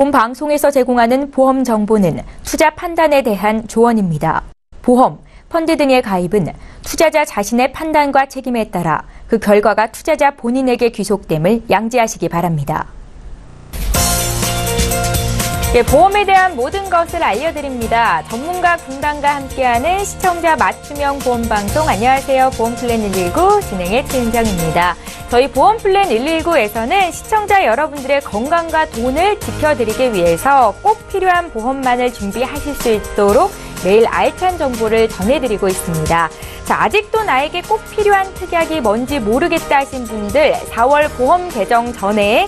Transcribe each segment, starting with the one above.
본 방송에서 제공하는 보험 정보는 투자 판단에 대한 조언입니다. 보험, 펀드 등의 가입은 투자자 자신의 판단과 책임에 따라 그 결과가 투자자 본인에게 귀속됨을 양지하시기 바랍니다. 보험에 대한 모든 것을 알려드립니다. 전문가 군단과 함께하는 시청자 맞춤형 보험방송. 안녕하세요. 보험플랜 119 진행의 최은정입니다. 저희 보험플랜 119에서는 시청자 여러분들의 건강과 돈을 지켜드리기 위해서 꼭 필요한 보험만을 준비하실 수 있도록 매일 알찬 정보를 전해드리고 있습니다. 자, 아직도 나에게 꼭 필요한 특약이 뭔지 모르겠다 하신 분들 4월 보험 개정 전에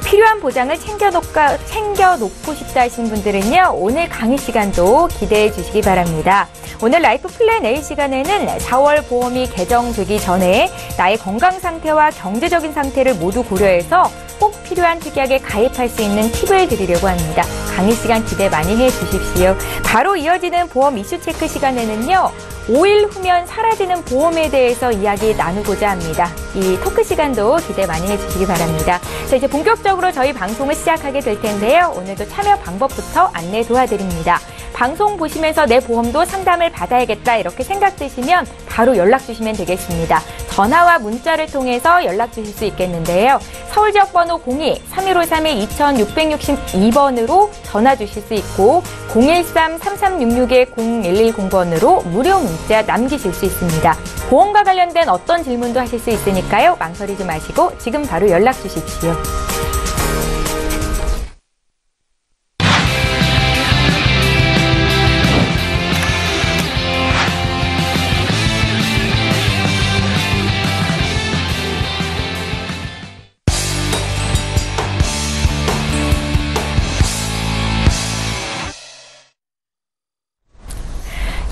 필요한 보장을 챙겨놓고 싶다 하신 분들은요. 오늘 강의 시간도 기대해 주시기 바랍니다. 오늘 라이프 플랜 A 시간에는 4월 보험이 개정되기 전에 나의 건강 상태와 경제적인 상태를 모두 고려해서 꼭 필요한 특약에 가입할 수 있는 팁을 드리려고 합니다. 강의 시간 기대 많이 해주십시오. 바로 이어지는 보험 이슈 체크 시간에는요. 5일 후면 사라지는 보험에 대해서 이야기 나누고자 합니다. 이 토크 시간도 기대 많이 해주시기 바랍니다. 자, 이제 본격적으로 저희 방송을 시작하게 될 텐데요. 오늘도 참여 방법부터 안내 도와드립니다. 방송 보시면서 내 보험도 상담을 받아야겠다 이렇게 생각되시면 바로 연락 주시면 되겠습니다. 전화와 문자를 통해서 연락 주실 수 있겠는데요. 서울 지역 번호 02-3153-2662번으로 전화 주실 수 있고 013-3366-0110번으로 무료 문자 남기실 수 있습니다. 보험과 관련된 어떤 질문도 하실 수 있으니까요. 망설이지 마시고 지금 바로 연락 주십시오.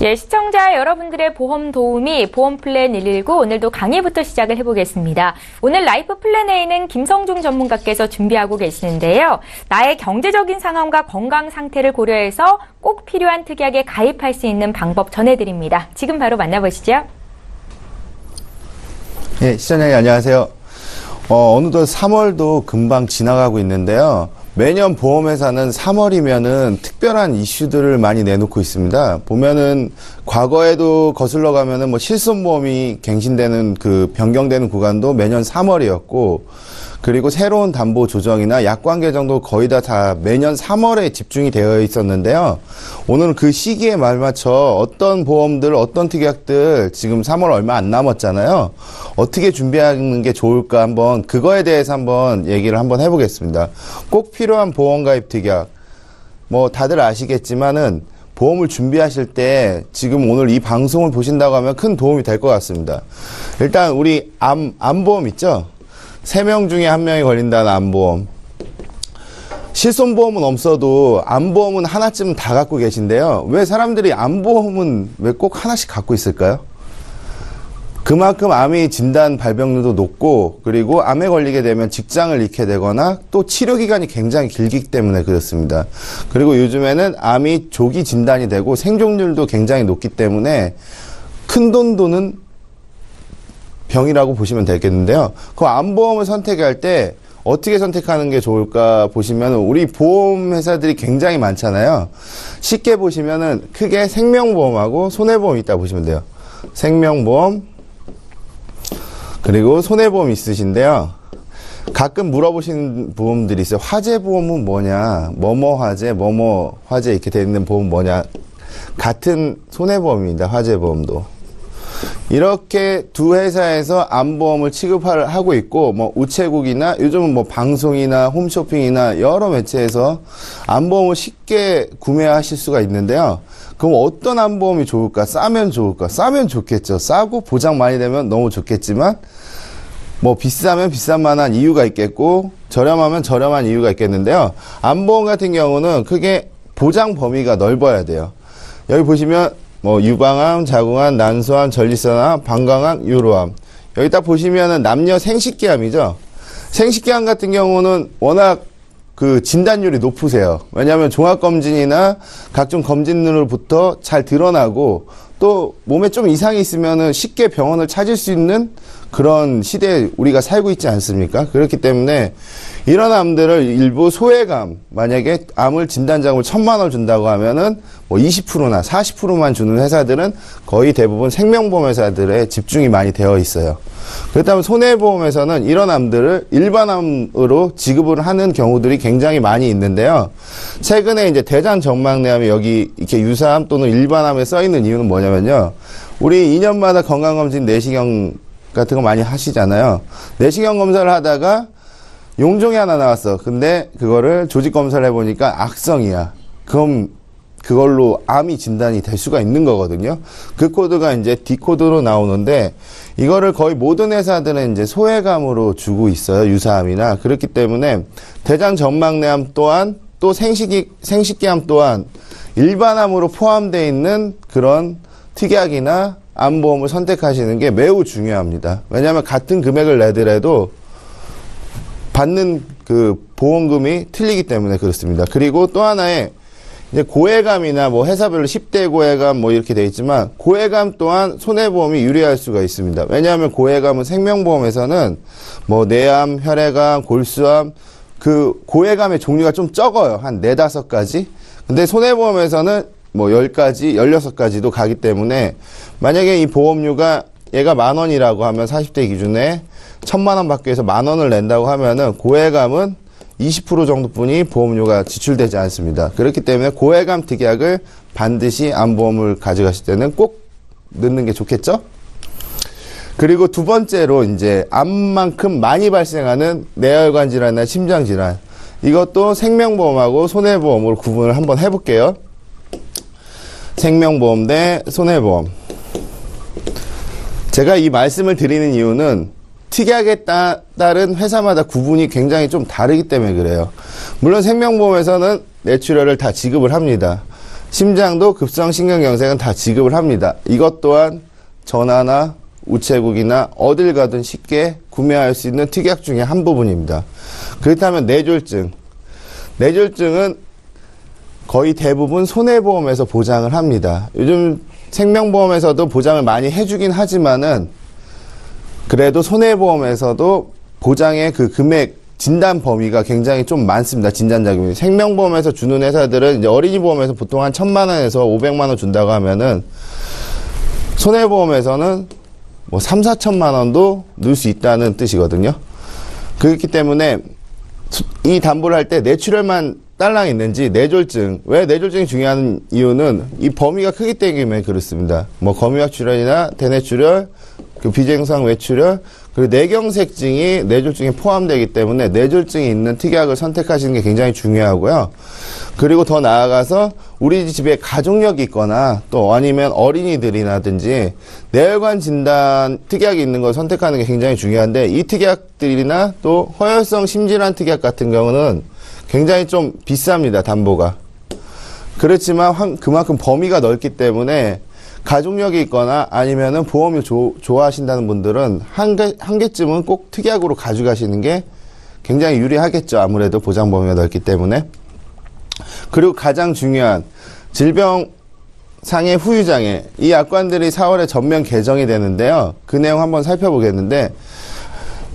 예, 시청자 여러분들의 보험 도우미 보험플랜 119 오늘도 강의부터 시작을 해보겠습니다. 오늘 라이프 플랜 A는 김성중 전문가께서 준비하고 계시는데요. 나의 경제적인 상황과 건강 상태를 고려해서 꼭 필요한 특약에 가입할 수 있는 방법 전해드립니다. 지금 바로 만나보시죠. 예, 시청자님 안녕하세요. 어느덧 3월도 금방 지나가고 있는데요. 매년 보험회사는 3월이면은 특별한 이슈들을 많이 내놓고 있습니다. 보면은 과거에도 거슬러 가면은 뭐 실손보험이 갱신되는 변경되는 구간도 매년 3월이었고, 그리고 새로운 담보 조정이나 약관 개정도 거의 다 매년 3월에 집중이 되어 있었는데요. 오늘은 그 시기에 말맞춰 어떤 보험들, 어떤 특약들 지금 3월 얼마 안 남았잖아요. 어떻게 준비하는 게 좋을까 한번 그거에 대해서 한번 얘기를 한번 해보겠습니다. 꼭 필요한 보험 가입 특약. 뭐 다들 아시겠지만은 보험을 준비하실 때 지금 오늘 이 방송을 보신다고 하면 큰 도움이 될 것 같습니다. 일단 우리 암보험 있죠? 3명 중에 1명이 걸린다는 암보험. 실손보험은 없어도 암보험은 하나쯤은 다 갖고 계신데요. 왜 사람들이 암보험은 왜 꼭 하나씩 갖고 있을까요? 그만큼 암이 진단 발병률도 높고, 그리고 암에 걸리게 되면 직장을 잃게 되거나 또 치료기간이 굉장히 길기 때문에 그렇습니다. 그리고 요즘에는 암이 조기 진단이 되고 생존율도 굉장히 높기 때문에 큰돈 도는 병이라고 보시면 되겠는데요. 그 암보험을 선택할 때 어떻게 선택하는 게 좋을까 보시면 우리 보험회사들이 굉장히 많잖아요. 쉽게 보시면은 크게 생명보험하고 손해보험이 있다 보시면 돼요. 생명보험 그리고 손해보험 있으신데요. 가끔 물어보시는 보험들이 있어요. 화재보험은 뭐냐, 뭐뭐 화재 이렇게 되어 있는 보험 뭐냐. 같은 손해보험입니다. 화재보험도. 이렇게 두 회사에서 암보험을 취급을 하고 있고, 뭐 우체국이나 요즘은 뭐 방송이나 홈쇼핑이나 여러 매체에서 암보험을 쉽게 구매하실 수가 있는데요. 그럼 어떤 암보험이 좋을까? 싸면 좋을까? 싸면 좋겠죠. 싸고 보장 많이 되면 너무 좋겠지만, 뭐 비싸면 비싼 만한 이유가 있겠고, 저렴하면 저렴한 이유가 있겠는데요. 암보험 같은 경우는 크게 보장 범위가 넓어야 돼요. 여기 보시면 뭐 유방암, 자궁암, 난소암, 전립선암, 방광암, 유로암. 여기 딱 보시면은 남녀 생식기암이죠. 생식기암 같은 경우는 워낙 진단율이 높으세요. 왜냐하면 종합검진이나 각종 검진으로부터 잘 드러나고 또 몸에 좀 이상이 있으면은 쉽게 병원을 찾을 수 있는 그런 시대에 우리가 살고 있지 않습니까? 그렇기 때문에 이런 암들을 일부 소외감, 만약에 암을 진단자금을 1,000만 원 준다고 하면은 뭐 20%나 40%만 주는 회사들은 거의 대부분 생명보험 회사들에 집중이 많이 되어 있어요. 그렇다면 손해보험에서는 이런 암들을 일반암으로 지급을 하는 경우들이 굉장히 많이 있는데요. 최근에 이제 대장 정막내암이 여기 이렇게 유사암 또는 일반암에 써 있는 이유는 뭐냐면요. 우리 2년마다 건강검진 내시경 같은 거 많이 하시잖아요. 내시경 검사를 하다가 용종이 하나 나왔어. 근데 그거를 조직 검사를 해보니까 악성이야. 그럼 그걸로 암이 진단이 될 수가 있는 거거든요. 그 코드가 이제 D 코드로 나오는데 이거를 거의 모든 회사들은 이제 소외감으로 주고 있어요. 유사암이나. 그렇기 때문에 대장 전막내암 또한 또 생식기암 또한 일반암으로 포함되어 있는 그런 특약이나 암보험을 선택하시는 게 매우 중요합니다. 왜냐하면 같은 금액을 내더라도 받는 그 보험금이 틀리기 때문에 그렇습니다. 그리고 또 하나의 이제 고해감이나 뭐 회사별로 10대 고해감 뭐 이렇게 돼 있지만 고해감 또한 손해보험이 유리할 수가 있습니다. 왜냐하면 고해감은 생명보험에서는 뭐 뇌암, 혈액암, 골수암 그 고해감의 종류가 좀 적어요. 한 4, 5가지. 근데 손해보험에서는 뭐 10가지, 16가지도 가기 때문에 만약에 이 보험료가 얘가 10,000원이라고 하면 40대 기준에 1,000만 원 받기 위해서 10,000원을 낸다고 하면은 고해감은 20% 정도뿐이 보험료가 지출되지 않습니다. 그렇기 때문에 고해감 특약을 반드시 암보험을 가져가실 때는 꼭 넣는 게 좋겠죠? 그리고 두 번째로 이제 암만큼 많이 발생하는 뇌혈관 질환이나 심장 질환. 이것도 생명보험하고 손해보험으로 구분을 한번 해볼게요. 생명보험 대 손해보험. 제가 이 말씀을 드리는 이유는 특약에 따른 회사마다 구분이 굉장히 좀 다르기 때문에 그래요. 물론 생명보험에서는 뇌출혈을 다 지급을 합니다. 심장도 급성심근경색은 다 지급을 합니다. 이것 또한 전화나 우체국이나 어딜 가든 쉽게 구매할 수 있는 특약 중에 한 부분입니다. 그렇다면 뇌졸중. 뇌졸중은 거의 대부분 손해보험에서 보장을 합니다. 요즘 생명보험에서도 보장을 많이 해주긴 하지만은 그래도 손해보험에서도 보장의 그 금액 진단 범위가 굉장히 좀 많습니다. 진단자금이. 생명보험에서 주는 회사들은 이제 어린이보험에서 보통 한 1,000만 원에서 500만 원 준다고 하면은 손해보험에서는 뭐 3, 4천만 원도 넣을 수 있다는 뜻이거든요. 그렇기 때문에 이 담보를 할 때 뇌출혈만 딸랑 있는지 뇌졸중, 왜 뇌졸중이 중요한 이유는 이 범위가 크기 때문에 그렇습니다. 뭐 거미막 출혈이나 대뇌출혈, 그 비정상 외출혈, 그리고 뇌경색증이 뇌졸중에 포함되기 때문에 뇌졸중이 있는 특약을 선택하시는 게 굉장히 중요하고요. 그리고 더 나아가서 우리 집에 가족력이 있거나 또 아니면 어린이들이라든지 뇌혈관 진단 특약이 있는 걸 선택하는 게 굉장히 중요한데 이 특약들이나 또 허혈성 심질환 특약 같은 경우는 굉장히 좀 비쌉니다. 담보가. 그렇지만 그만큼 범위가 넓기 때문에 가족력이 있거나 아니면은 보험을 좋아하신다는 분들은 한 개쯤은 꼭 특약으로 가져가시는 게 굉장히 유리하겠죠. 아무래도 보장 범위가 넓기 때문에. 그리고 가장 중요한 질병상의 후유장애. 이 약관들이 4월에 전면 개정이 되는데요. 그 내용 한번 살펴보겠는데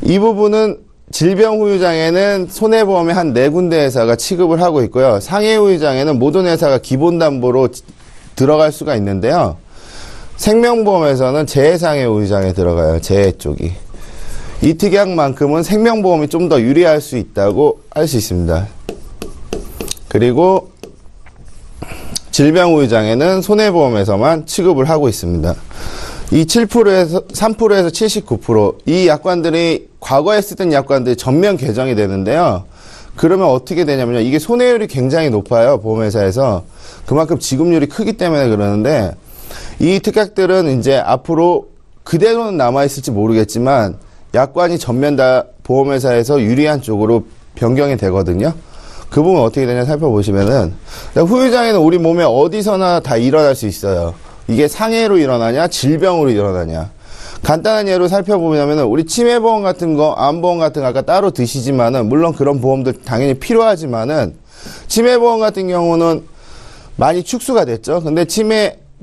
이 부분은 질병 후유장애는 손해보험의 한 4군데 회사가 취급을 하고 있고요. 상해 후유장애는 모든 회사가 기본 담보로 들어갈 수가 있는데요. 생명보험에서는 재해상해 후유장애 들어가요. 재해 쪽이. 이 특약만큼은 생명보험이 좀 더 유리할 수 있다고 할 수 있습니다. 그리고 질병 후유장애는 손해보험에서만 취급을 하고 있습니다. 이 7%에서 3%에서 79%, 이 약관들이 과거에 쓰던 약관들이 전면 개정이 되는데요. 그러면 어떻게 되냐면요. 이게 손해율이 굉장히 높아요. 보험회사에서. 그만큼 지급률이 크기 때문에 그러는데 이 특약들은 이제 앞으로 그대로는 남아있을지 모르겠지만 약관이 전면 다 보험회사에서 유리한 쪽으로 변경이 되거든요. 그 부분 어떻게 되냐 살펴보시면은 후유장애는 우리 몸에 어디서나 다 일어날 수 있어요. 이게 상해로 일어나냐 질병으로 일어나냐. 간단한 예로 살펴보면은 우리 치매보험 같은 거 암보험 같은 거 아까 따로 드시지만은 물론 그런 보험들 당연히 필요하지만은 치매보험 같은 경우는 많이 축소가 됐죠. 근데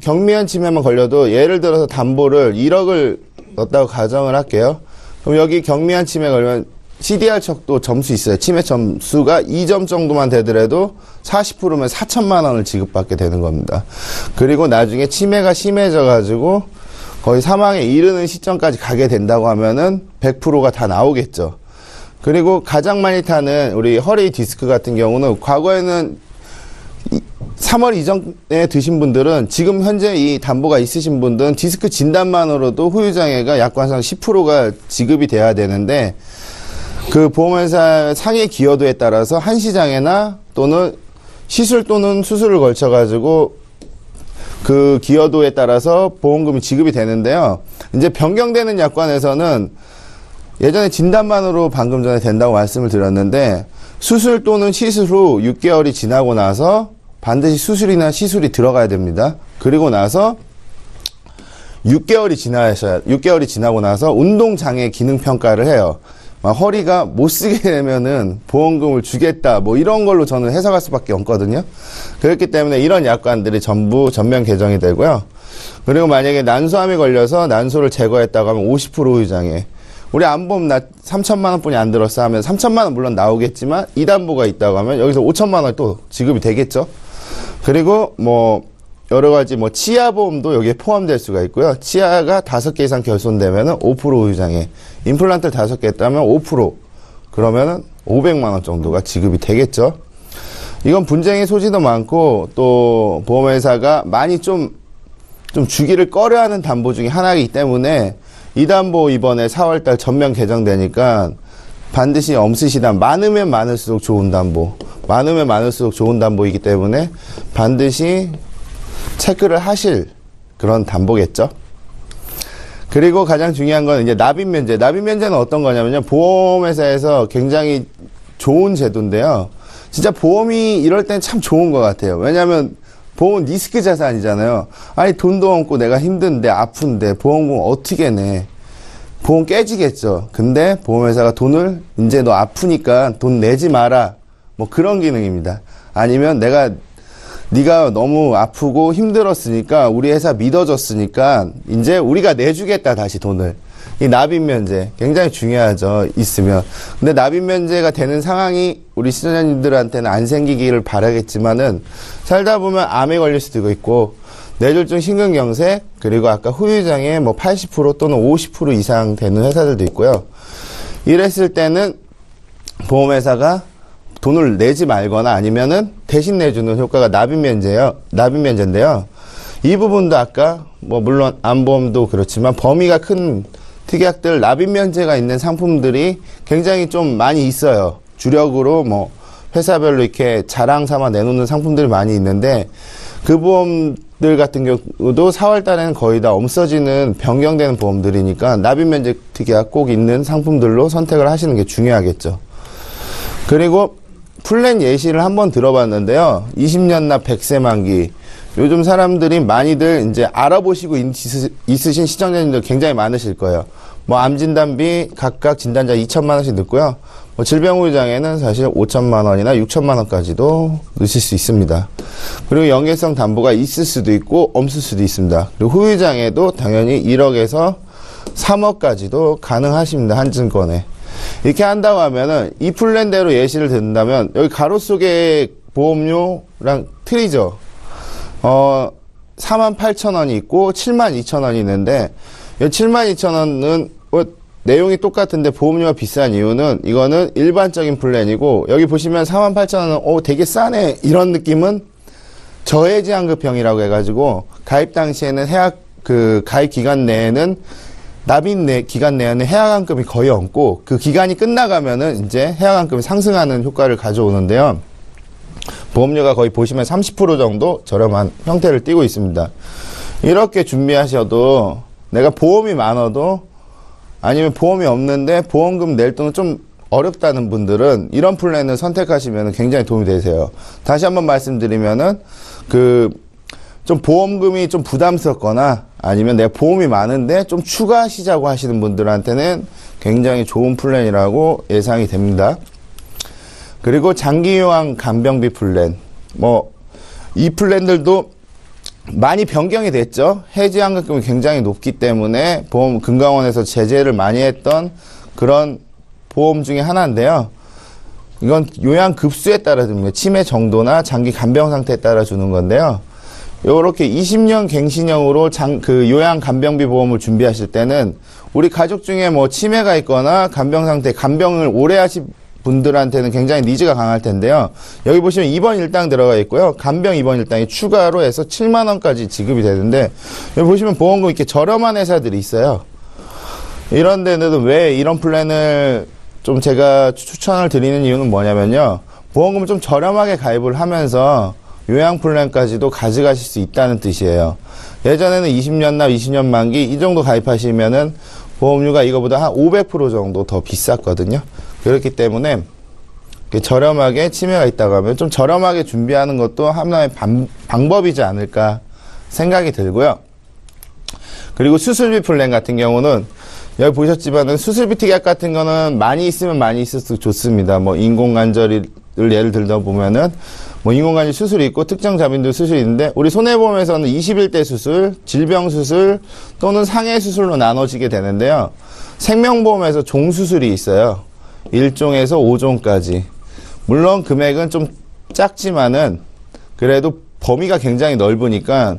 경미한 치매만 걸려도 예를 들어서 담보를 1억을 넣었다고 가정을 할게요. 그럼 여기 경미한 치매 걸리면 CDR 척도 점수 있어요. 치매 점수가 2점 정도만 되더라도 40%면 4천만 원을 지급받게 되는 겁니다. 그리고 나중에 치매가 심해져 가지고 거의 사망에 이르는 시점까지 가게 된다고 하면은 100%가 다 나오겠죠. 그리고 가장 많이 타는 우리 허리 디스크 같은 경우는 과거에는 3월 이전에 드신 분들은 지금 현재 이 담보가 있으신 분들은 디스크 진단만으로도 후유장애가 약관상 10%가 지급이 돼야 되는데 그 보험회사 상해 기여도에 따라서 한시장애나 또는 시술 또는 수술을 걸쳐가지고 그 기여도에 따라서 보험금이 지급이 되는데요. 이제 변경되는 약관에서는 예전에 진단만으로 방금 전에 된다고 말씀을 드렸는데 수술 또는 시술 후 6개월이 지나고 나서 반드시 수술이나 시술이 들어가야 됩니다. 그리고 나서 6개월이 지나고 나서 운동장애 기능평가를 해요. 막 허리가 못 쓰게 되면은 보험금을 주겠다 뭐 이런 걸로 저는 해석할 수밖에 없거든요. 그렇기 때문에 이런 약관들이 전부 전면 개정이 되고요. 그리고 만약에 난소암이 걸려서 난소를 제거했다고 하면 50% 후유장애. 우리 암보험 나 3천만 원뿐이 안 들었어 하면 3천만 원 물론 나오겠지만 이담보가 있다고 하면 여기서 5천만 원 또 지급이 되겠죠. 그리고 뭐 여러 가지 뭐 치아보험도 여기에 포함될 수가 있고요. 치아가 5개 이상 결손되면은 5% 후유장애. 임플란트를 5개 했다면 5%. 그러면은 500만 원 정도가 지급이 되겠죠. 이건 분쟁의 소지도 많고 또 보험회사가 많이 좀 주기를 꺼려하는 담보 중에 하나이기 때문에 이 담보 이번에 4월달 전면 개정되니까 반드시 엄쓰시단 많으면 많을수록 좋은 담보. 많으면 많을수록 좋은 담보이기 때문에 반드시 체크를 하실 그런 담보겠죠. 그리고 가장 중요한 건 이제 납입 면제. 납입 면제는 어떤 거냐면요. 보험회사에서 굉장히 좋은 제도인데요. 진짜 보험이 이럴 땐 참 좋은 것 같아요. 왜냐하면 보험은 리스크 자산이잖아요. 아니 돈도 없고 내가 힘든데 아픈데 보험금 어떻게 내. 보험 깨지겠죠. 근데 보험회사가 돈을 이제 너 아프니까 돈 내지 마라. 뭐 그런 기능입니다. 아니면 네가 너무 아프고 힘들었으니까 우리 회사 믿어줬으니까 이제 우리가 내주겠다 다시 돈을. 이 납입 면제 굉장히 중요하죠. 있으면. 근데 납입 면제가 되는 상황이 우리 시청자님들한테는 안 생기기를 바라겠지만은 살다 보면 암에 걸릴 수도 있고 뇌졸중 심근경색 그리고 아까 후유장애 뭐 80% 또는 50% 이상 되는 회사들도 있고요. 이랬을 때는 보험회사가 돈을 내지 말거나 아니면은 대신 내주는 효과가 납입 면제인데요. 이 부분도 아까 뭐 물론 암보험도 그렇지만 범위가 큰 특약들 납입 면제가 있는 상품들이 굉장히 좀 많이 있어요. 주력으로 뭐 회사별로 이렇게 자랑 삼아 내놓는 상품들이 많이 있는데 그 보험들 같은 경우도 4월 달에는 거의 다 없어지는 변경되는 보험들이니까 납입 면제 특약 꼭 있는 상품들로 선택을 하시는 게 중요하겠죠. 그리고 플랜 예시를 한번 들어봤는데요. 20년 납 100세 만기. 요즘 사람들이 많이들 이제 알아보시고 있으신 시청자님들 굉장히 많으실 거예요. 뭐 암진단비 각각 진단자 2천만 원씩 넣고요. 뭐 질병후유장애는 사실 5천만 원이나 6천만 원까지도 넣으실 수 있습니다. 그리고 연계성 담보가 있을 수도 있고 없을 수도 있습니다. 그리고 후유장애도 당연히 1억에서 3억까지도 가능하십니다. 한 증권에. 이렇게 한다고 하면은 이 플랜대로 예시를 든다면 여기 가로 속에 보험료랑 틀이죠. 48,000원이 있고 72,000원이 있는데 이 72,000원은 내용이 똑같은데 보험료가 비싼 이유는 이거는 일반적인 플랜이고 여기 보시면 48,000원은 되게 싸네 이런 느낌은 저해지환급형이라고 해가지고 가입 당시에는 가입 기간 내에는 납입 기간 내에는 해약환급이 거의 없고 그 기간이 끝나가면은 이제 해약환급이 상승하는 효과를 가져오는데요. 보험료가 거의 보시면 30% 정도 저렴한 형태를 띠고 있습니다. 이렇게 준비하셔도 내가 보험이 많아도 아니면 보험이 없는데 보험금 낼 돈은 좀 어렵다는 분들은 이런 플랜을 선택하시면 굉장히 도움이 되세요. 다시 한번 말씀드리면은 좀 보험금이 좀 부담스럽거나 아니면 내가 보험이 많은데 좀 추가하시자고 하시는 분들한테는 굉장히 좋은 플랜이라고 예상이 됩니다. 그리고 장기요양 간병비 플랜. 이 플랜들도 많이 변경이 됐죠. 해지환급금이 굉장히 높기 때문에 보험 금감원에서 제재를 많이 했던 그런 보험 중에 하나인데요. 이건 요양급수에 따라 줍니다. 치매 정도나 장기 간병 상태에 따라 주는 건데요. 요렇게 20년 갱신형으로 요양 간병비 보험을 준비하실 때는 우리 가족 중에 뭐 치매가 있거나 간병 상태, 간병을 오래 하신 분들한테는 굉장히 니즈가 강할 텐데요. 여기 보시면 입원 일당 들어가 있고요. 간병 입원 일당이 추가로 해서 7만 원까지 지급이 되는데, 여기 보시면 보험금 이렇게 저렴한 회사들이 있어요. 이런 데는 왜 이런 플랜을 좀 제가 추천을 드리는 이유는 뭐냐면요. 보험금을 좀 저렴하게 가입을 하면서 요양 플랜까지도 가져가실 수 있다는 뜻이에요. 예전에는 20년납, 20년 만기 이 정도 가입하시면은 보험료가 이거보다 한 500% 정도 더 비쌌거든요. 그렇기 때문에 저렴하게 치매가 있다고 하면 좀 저렴하게 준비하는 것도 하나의 방법이지 않을까 생각이 들고요. 그리고 수술비 플랜 같은 경우는 여기 보셨지만은 수술비 특약 같은 거는 많이 있으면 많이 있을수록 좋습니다. 뭐 인공관절을 예를 들다 보면은 뭐 인공관절 수술이 있고 특정 자빈도 수술이 있는데, 우리 손해보험에서는 21대 수술, 질병 수술 또는 상해 수술로 나눠지게 되는데요. 생명보험에서 종수술이 있어요. 1종에서 5종까지. 물론 금액은 좀 작지만은 그래도 범위가 굉장히 넓으니까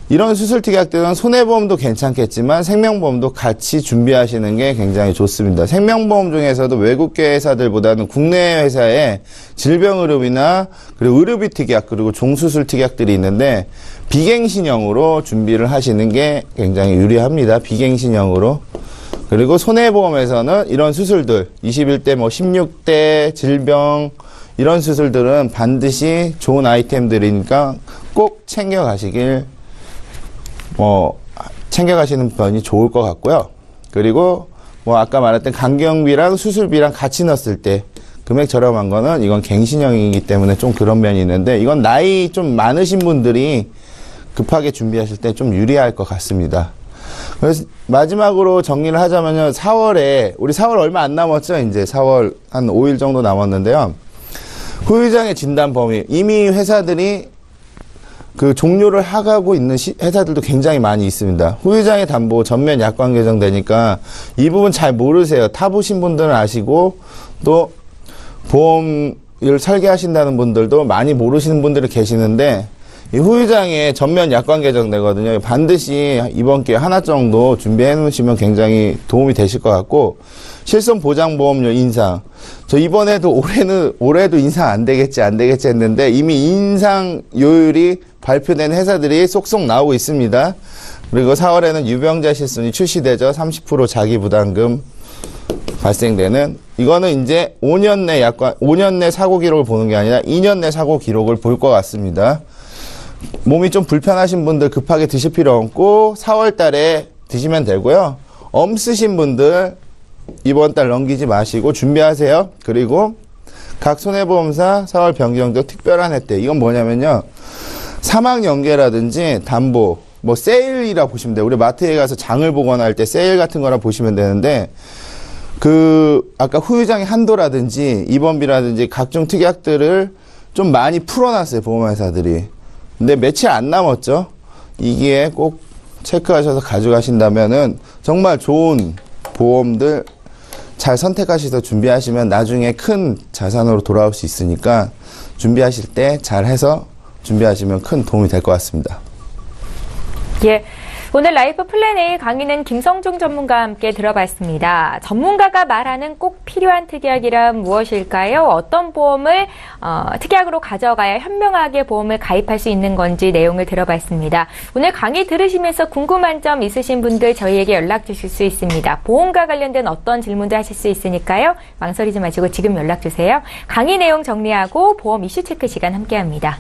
이런 수술 특약들은 손해보험도 괜찮겠지만 생명보험도 같이 준비하시는 게 굉장히 좋습니다. 생명보험 중에서도 외국계 회사들보다는 국내 회사에 질병의료비나 그리고 의료비 특약 그리고 종수술 특약들이 있는데, 비갱신형으로 준비를 하시는 게 굉장히 유리합니다. 비갱신형으로. 그리고 손해보험에서는 이런 수술들 21대 뭐 16대 질병 이런 수술들은 반드시 좋은 아이템들이니까 꼭 챙겨가시길 챙겨가시는 편이 좋을 것 같고요. 그리고 뭐 아까 말했던 간경비랑 수술비랑 같이 넣었을 때 금액 저렴한 거는 이건 갱신형이기 때문에 좀 그런 면이 있는데, 이건 나이 좀 많으신 분들이 급하게 준비하실 때 좀 유리할 것 같습니다. 그래서 마지막으로 정리를 하자면요. 우리 4월 얼마 안 남았죠? 이제 4월 한 5일 정도 남았는데요. 후유장애 진단 범위, 이미 회사들이 그 종료를 하고 있는 회사들도 굉장히 많이 있습니다. 후유장애 담보 전면 약관 개정되니까 이 부분 잘 모르세요. 타보신 분들은 아시고, 또 보험을 설계하신다는 분들도 많이 모르시는 분들이 계시는데, 이 후유장애 전면 약관 개정되거든요. 반드시 이번 기회에 하나 정도 준비해 놓으시면 굉장히 도움이 되실 것 같고, 실손보장보험료 인상. 저 이번에도 올해도 인상 안 되겠지 했는데, 이미 인상 요율이 발표된 회사들이 쏙쏙 나오고 있습니다. 그리고 4월에는 유병자 실손이 출시되죠. 30% 자기 부담금 발생되는. 이거는 이제 5년 내 사고 기록을 보는 게 아니라 2년 내 사고 기록을 볼 것 같습니다. 몸이 좀 불편하신 분들 급하게 드실 필요 없고 4월 달에 드시면 되고요. 엄 쓰신 분들 이번 달 넘기지 마시고 준비하세요. 그리고 각 손해보험사 4월 변경적 특별한 혜택. 이건 뭐냐면요. 사망 연계라든지 담보, 뭐 세일이라 보시면 돼요. 우리 마트에 가서 장을 보거나 할 때 세일 같은 거라 보시면 되는데, 아까 후유장애 한도라든지 입원비라든지 각종 특약들을 좀 많이 풀어놨어요. 보험회사들이. 근데 며칠 안 남았죠. 이게 꼭 체크하셔서 가져가신다면은 정말 좋은 보험들 잘 선택하셔서 준비하시면 나중에 큰 자산으로 돌아올 수 있으니까 준비하실 때 잘 해서 준비하시면 큰 도움이 될 것 같습니다. 예. 오늘 라이프 플랜 A 강의는 김성중 전문가와 함께 들어봤습니다. 전문가가 말하는 꼭 필요한 특약이란 무엇일까요? 어떤 보험을 특약으로 가져가야 현명하게 보험을 가입할 수 있는 건지 내용을 들어봤습니다. 오늘 강의 들으시면서 궁금한 점 있으신 분들 저희에게 연락 주실 수 있습니다. 보험과 관련된 어떤 질문도 하실 수 있으니까요. 망설이지 마시고 지금 연락 주세요. 강의 내용 정리하고 보험 이슈 체크 시간 함께합니다.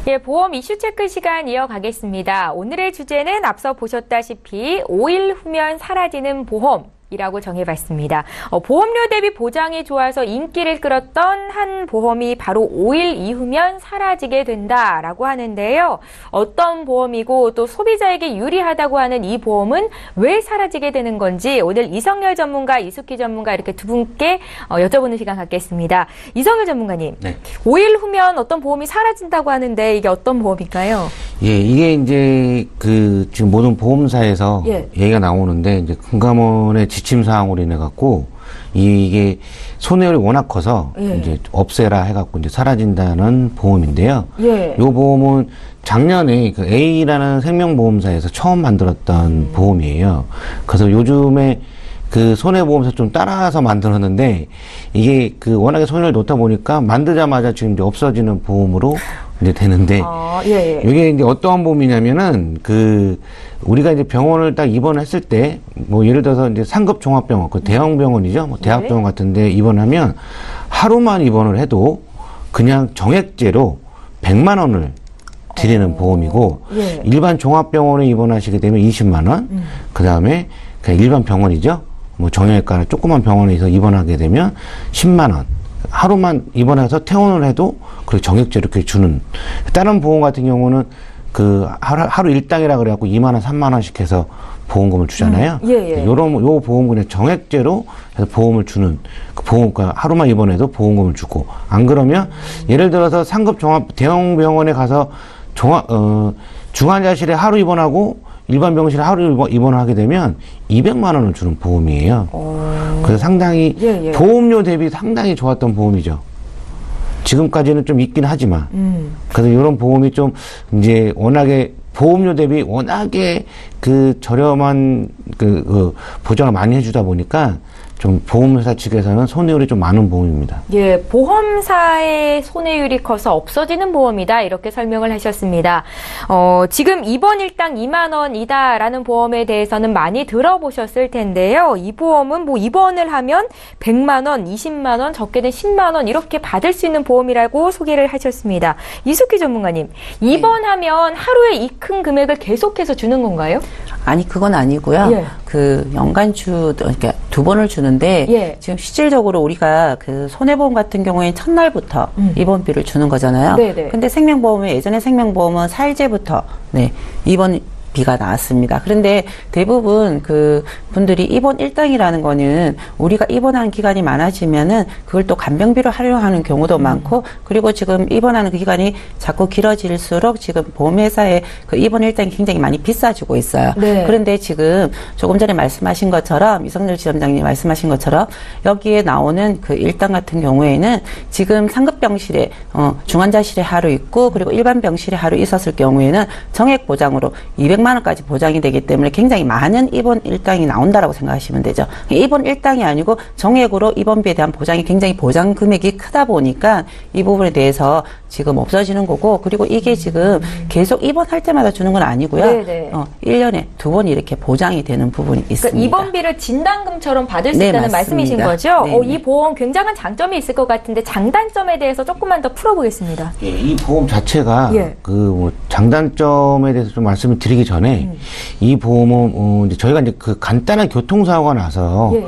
예, 보험 이슈 체크 시간 이어가겠습니다. 오늘의 주제는 앞서 보셨다시피 5일 후면 사라지는 보험이라고 정해봤습니다. 보험료 대비 보장이 좋아서 인기를 끌었던 한 보험이 바로 5일 이후면 사라지게 된다라고 하는데요. 어떤 보험이고 또 소비자에게 유리하다고 하는 이 보험은 왜 사라지게 되는 건지 오늘 이성열 전문가, 이숙희 전문가 이렇게 두 분께 여쭤보는 시간 갖겠습니다. 이성열 전문가님, 네. 5일 후면 어떤 보험이 사라진다고 하는데 이게 어떤 보험일까요? 예, 이게 이제 지금 모든 보험사에서 예. 얘기가 나오는데 이제 금감원의 지침 사항으로 인해 갖고 이게 손해율이 워낙 커서 예. 이제 없애라 해갖고 이제 사라진다는 보험인데요. 예. 요 보험은 작년에 그 A라는 생명보험사에서 처음 만들었던 보험이에요. 그래서 요즘에 그 손해보험사 좀 따라서 만들었는데 이게 워낙에 손해를 놓다 보니까 만들자마자 지금 이제 없어지는 보험으로 이제 되는데 예. 이게 이제 어떠한 보험이냐면은 우리가 이제 병원을 딱 입원했을 때 뭐 예를 들어서 이제 상급 종합병원 대형 병원이죠. 뭐 대학병원 같은데 입원하면 하루만 입원을 해도 그냥 정액제로 100만 원을 드리는 보험이고 예. 일반 종합병원에 입원하시게 되면 20만 원. 그다음에 그냥 일반 병원이죠. 뭐 정형외과나 조그만 병원에서 입원하게 되면 10만 원. 하루만 입원해서 퇴원을 해도 그 정액제로 이렇게 주는. 다른 보험 같은 경우는 하루 일당이라 그래갖고 2만 원, 3만 원씩 해서 보험금을 주잖아요. 예. 요 보험은 그냥 정액제로 해서 보험을 주는 그러니까 하루만 입원해도 보험금을 주고 안 그러면 예를 들어서 상급 대형 병원에 가서 중환자실에 하루 입원하고 일반 병실에 하루 입원을 하게 되면 200만 원을 주는 보험이에요. 그래서 상당히 예. 보험료 대비 상당히 좋았던 보험이죠. 지금까지는 좀 있긴 하지만 그래서 이런 보험이 좀 이제 워낙에 보험료 대비 워낙에 저렴한 보장을 많이 해주다 보니까 좀 보험회사 측에서는 손해율이 좀 많은 보험입니다. 예, 보험사의 손해율이 커서 없어지는 보험이다 이렇게 설명을 하셨습니다. 지금 입원 일당 2만 원이다라는 보험에 대해서는 많이 들어보셨을 텐데요. 이 보험은 뭐 입원을 하면 100만 원, 20만 원, 적게는 10만 원 이렇게 받을 수 있는 보험이라고 소개를 하셨습니다. 이숙희 전문가님, 입원하면 하루에 이 큰 금액을 계속해서 주는 건가요? 아니, 그건 아니고요. 예. 그러니까 2번을 주는데, 예. 지금 실질적으로 우리가 손해보험 같은 경우에는 첫날부터 입원비를 주는 거잖아요. 네네. 근데 예전에 생명보험은 4일째부터, 입원비가 나왔습니다. 그런데 대부분 분들이 입원 일당이라는 거는 우리가 입원하는 기간이 많아지면은 그걸 또 간병비로 활용하는 경우도 많고, 그리고 지금 입원하는 그 기간이 자꾸 길어질수록 지금 보험회사의 입원 일당이 굉장히 많이 비싸지고 있어요. 네. 그런데 지금 조금 전에 말씀하신 것처럼 이성열 지점장님 말씀하신 것처럼 여기에 나오는 일당 같은 경우에는 지금 상급 병실에 중환자실에 하루 있고 그리고 일반 병실에 하루 있었을 경우에는 정액 보장으로 200만 원까지 보장이 되기 때문에 굉장히 많은 입원 일당이 나온다라고 생각하시면 되죠. 입원 일당이 아니고 정액으로 입원비에 대한 보장이 굉장히 보장 금액이 크다 보니까 이 부분에 대해서 지금 없어지는 거고, 그리고 이게 지금 계속 입원할 때마다 주는 건 아니고요. 네네. 1년에 2번 이렇게 보장이 되는 부분이 있습니다. 그러니까 입원비를 진단금처럼 받을 수 네, 있다는 맞습니다. 말씀이신 거죠? 네. 이 보험 굉장한 장점이 있을 것 같은데 장단점에 대해서 조금만 더 풀어보겠습니다. 예, 이 보험 자체가 예. 장단점에 대해서 좀 말씀을 드리기 전에 이 보험은 이제 저희가 이제 간단한 교통사고가 나서 예.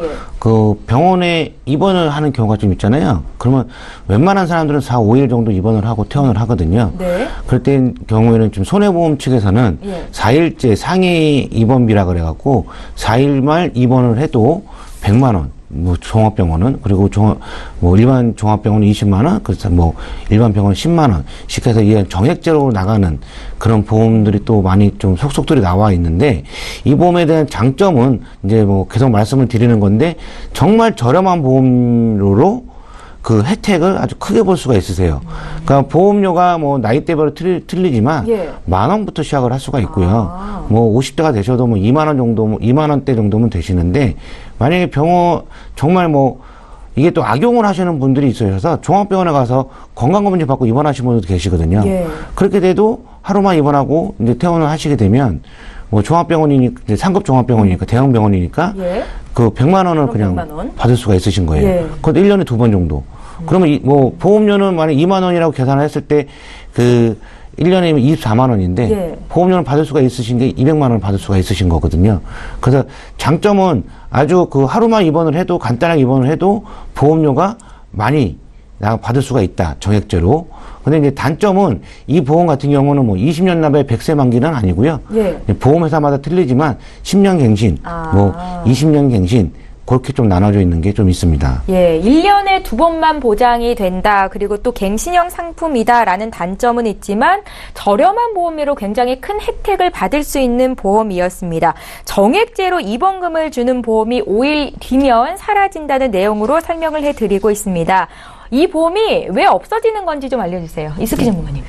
병원에 입원을 하는 경우가 좀 있잖아요. 그러면 웬만한 사람들은 4, 5일 정도 입원을 하고 퇴원을 하거든요. 네. 그럴 때 경우에는 좀 손해보험 측에서는 예. 4일째 상해 입원비라 그래갖고 4일만 입원을 해도 100만 원. 종합병원은, 그리고 일반 종합병원은 20만 원, 그래서 일반 병원은 10만 원씩 해서 이 정액제로 나가는 그런 보험들이 또 많이 좀 속속들이 나와 있는데, 이 보험에 대한 장점은 이제 계속 말씀을 드리는 건데, 정말 저렴한 보험료로 혜택을 아주 크게 볼 수가 있으세요. 그러니까 보험료가 나이대별로 틀리지만, 예. 10,000원부터 시작을 할 수가 있고요. 50대가 되셔도 2만 원 정도, 2만 원대 정도면 되시는데, 만약에 정말 이게 또 악용을 하시는 분들이 있으셔서 종합병원에 가서 건강검진 받고 입원하신 분들도 계시거든요. 예. 그렇게 돼도 하루만 입원하고 이제 퇴원을 하시게 되면 종합병원이니까, 이제 상급 종합병원이니까, 대형 병원이니까, 예. 100만 원을 그냥 100만 원? 받을 수가 있으신 거예요. 예. 그것도 1년에 2번 정도. 그러면 보험료는 만약 2만 원이라고 계산을 했을 때 1년이면 24만 원인데 예. 보험료를 받을 수가 있으신 게 200만 원을 받을 수가 있으신 거거든요. 그래서 장점은 아주 그 하루만 입원을 해도 간단하게 입원을 해도 보험료가 많이 받을 수가 있다. 정액제로. 근데 이제 단점은 이 보험 같은 경우는 뭐 20년 납에 100세 만기는 아니고요. 예. 보험회사마다 틀리지만 10년 갱신, 뭐 20년 갱신 그렇게 좀 나눠져 있는 게 좀 있습니다. 예, 1년에 2번만 보장이 된다. 그리고 또 갱신형 상품이다라는 단점은 있지만 저렴한 보험료로 굉장히 큰 혜택을 받을 수 있는 보험이었습니다. 정액제로 입원금을 주는 보험이 5일 뒤면 사라진다는 내용으로 설명을 해드리고 있습니다. 이 보험이 왜 없어지는 건지 좀 알려주세요. 이수기 전문가님.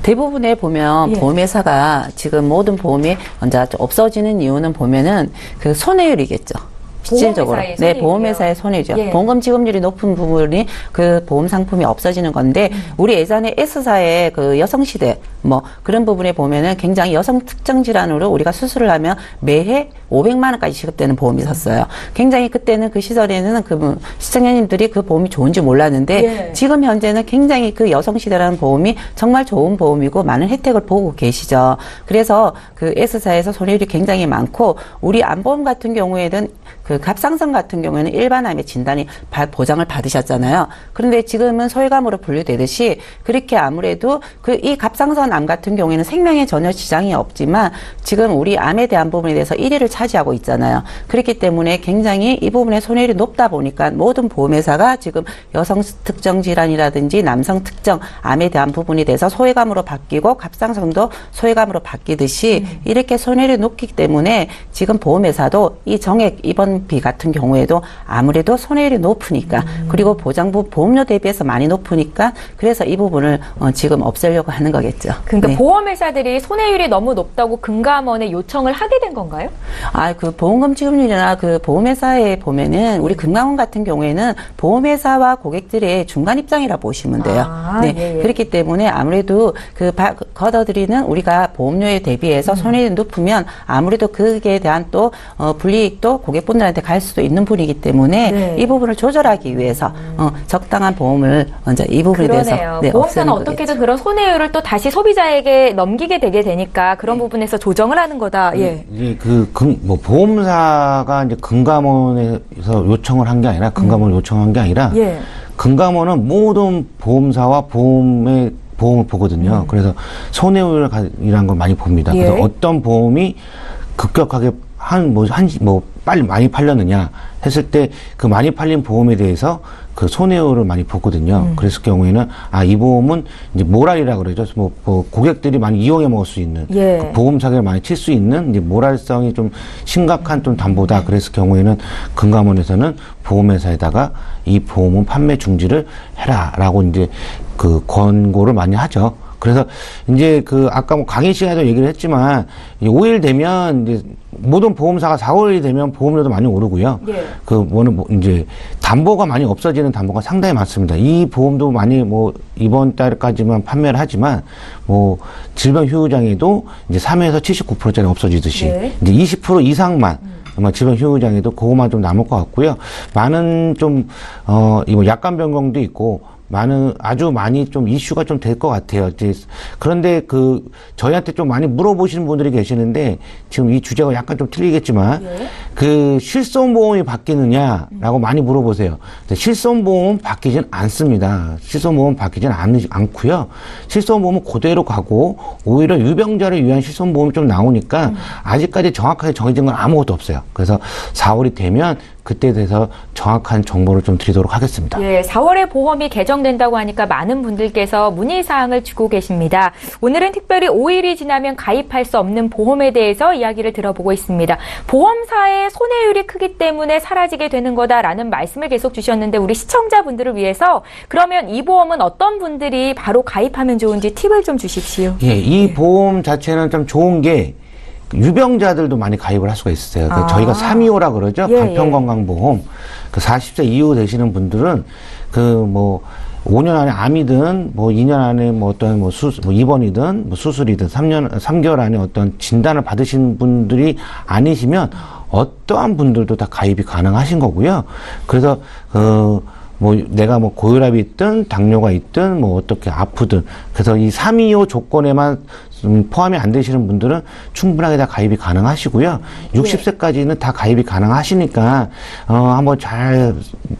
대부분에 보면 예. 보험회사가 지금 모든 보험이 먼저 없어지는 이유는 보면은 그 손해율이겠죠. 실질적으로. 보험회사의 네, 손해율이요. 보험회사의 손해죠. 예. 보험금 지급률이 높은 부분이 그 보험 상품이 없어지는 건데, 우리 예전에 S사의 그 여성시대, 뭐, 그런 부분에 보면은 굉장히 여성 특정 질환으로 우리가 수술을 하면 매해 500만 원까지 지급되는 보험이 있었어요. 굉장히 그때는 그 시절에는 그 시청자님들이 그 보험이 좋은지 몰랐는데, 예. 지금 현재는 굉장히 그 여성시대라는 보험이 정말 좋은 보험이고 많은 혜택을 보고 계시죠. 그래서 그 S사에서 손해율이 굉장히 많고, 우리 안보험 같은 경우에는 그 갑상선 같은 경우에는 일반암의 진단이 보장을 받으셨잖아요. 그런데 지금은 소외감으로 분류되듯이 그렇게 아무래도 그 이 갑상선 암 같은 경우에는 생명에 전혀 지장이 없지만 지금 우리 암에 대한 부분에 대해서 1위를 차지하고 있잖아요. 그렇기 때문에 굉장히 이 부분에 손해율이 높다 보니까 모든 보험회사가 지금 여성 특정 질환이라든지 남성 특정 암에 대한 부분에 대해서 소외감으로 바뀌고 갑상선도 소외감으로 바뀌듯이 이렇게 손해율이 높기 때문에 지금 보험회사도 이 정액 입원비 같은 경우에도 아무래도 손해율이 높으니까 그리고 보장부 보험료 대비해서 많이 높으니까 그래서 이 부분을 지금 없애려고 하는 거겠죠. 그러니까 네. 보험회사들이 손해율이 너무 높다고 금감원에 요청을 하게 된 건가요? 그 보험금 지급률이나 그 보험회사에 보면은 우리 금감원 같은 경우에는 보험회사와 고객들의 중간 입장이라 보시면 돼요. 네. 예, 예. 그렇기 때문에 아무래도 걷어들이는 우리가 보험료에 대비해서 손해율이 높으면 아무래도 그에 대한 또 불이익도 고객분들한테 갈 수도 있는 분이기 때문에 네. 이 부분을 조절하기 위해서 적당한 보험을 먼저 이 부분에 그러네요. 대해서 네, 보험사는 없애는 어떻게든 거겠죠. 그런 손해율을 또 다시 소비자에게 넘기게 되게 되니까 그런 부분에서 조정을 하는 거다. 예. 이제 보험사가 이제 금감원에서 요청을 한 게 아니라 금감원을 요청한 게 아니라 예. 금감원은 모든 보험사와 보험을 보거든요. 그래서 손해율이라는 걸 많이 봅니다. 예. 그래서 어떤 보험이 급격하게 빨리 많이 팔렸느냐 했을 때 그 많이 팔린 보험에 대해서 그 손해율을 많이 보거든요. 그랬을 경우에는 이 보험은 이제 모랄이라고 그러죠. 뭐 고객들이 많이 이용해 먹을 수 있는 예. 그 보험 사기를 많이 칠 수 있는 이제 모랄성이 좀 심각한 좀 담보다. 그랬을 경우에는 금감원에서는 보험회사에다가 이 보험은 판매 중지를 해라라고 이제 그 권고를 많이 하죠. 그래서 이제 아까 뭐 강의 시간에도 얘기를 했지만 5일 되면 이제 모든 보험사가 4, 5일이 되면 보험료도 많이 오르고요. 예. 이제 담보가 많이 없어지는 담보가 상당히 많습니다. 이 보험도 많이 이번 달까지만 판매를 하지만 질병휴유장애도 이제 3에서 79%짜리 없어지듯이 네. 이제 20% 이상만 아마 질병휴유장애도 그거만 좀 남을 것 같고요. 많은 약관 변경도 있고 아주 많이 좀 이슈가 좀 될 것 같아요. 그런데 저희한테 좀 많이 물어보시는 분들이 계시는데, 지금 이 주제가 약간 좀 틀리겠지만, 실손보험이 바뀌느냐라고 많이 물어보세요. 실손보험은 바뀌진 않습니다. 실손보험은 바뀌진 않고요. 실손보험은 그대로 가고, 오히려 유병자를 위한 실손보험이 좀 나오니까, 아직까지 정확하게 정해진 건 아무것도 없어요. 그래서 4월이 되면, 그때 대해서 정확한 정보를 좀 드리도록 하겠습니다. 예, 4월에 보험이 개정된다고 하니까 많은 분들께서 문의사항을 주고 계십니다. 오늘은 특별히 5일이 지나면 가입할 수 없는 보험에 대해서 이야기를 들어보고 있습니다. 보험사의 손해율이 크기 때문에 사라지게 되는 거다라는 말씀을 계속 주셨는데 우리 시청자분들을 위해서 그러면 이 보험은 어떤 분들이 바로 가입하면 좋은지 팁을 좀 주십시오. 예, 이 보험 자체는 좀 좋은 게 유병자들도 많이 가입을 할 수가 있어요. 저희가 325라 그러죠. 예, 간편건강보험. 40세 이후 되시는 분들은 5년 안에 암이든 2년 안에 입원이든 수술이든 3개월 안에 어떤 진단을 받으신 분들이 아니시면 어떠한 분들도 다 가입이 가능하신 거고요. 그래서 뭐 내가 뭐 고혈압이 있든 당뇨가 있든 뭐 어떻게 아프든 그래서 이 325 조건에만 포함이 안 되시는 분들은 충분하게 다 가입이 가능하시고요. 60세까지는 다 가입이 가능하시니까 한번 잘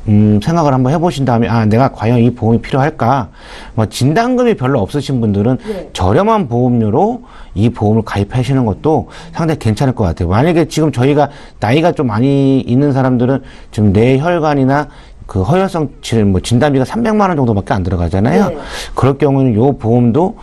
생각을 한번 해보신 다음에 내가 과연 이 보험이 필요할까? 뭐 진단금이 별로 없으신 분들은 저렴한 보험료로 이 보험을 가입하시는 것도 상당히 괜찮을 것 같아요. 만약에 지금 저희가 나이가 좀 많이 있는 사람들은 지금 뇌혈관이나 그 허혈성 뭐 진단비가 300만 원 정도밖에 안 들어가잖아요. 그럴 경우는 요 보험도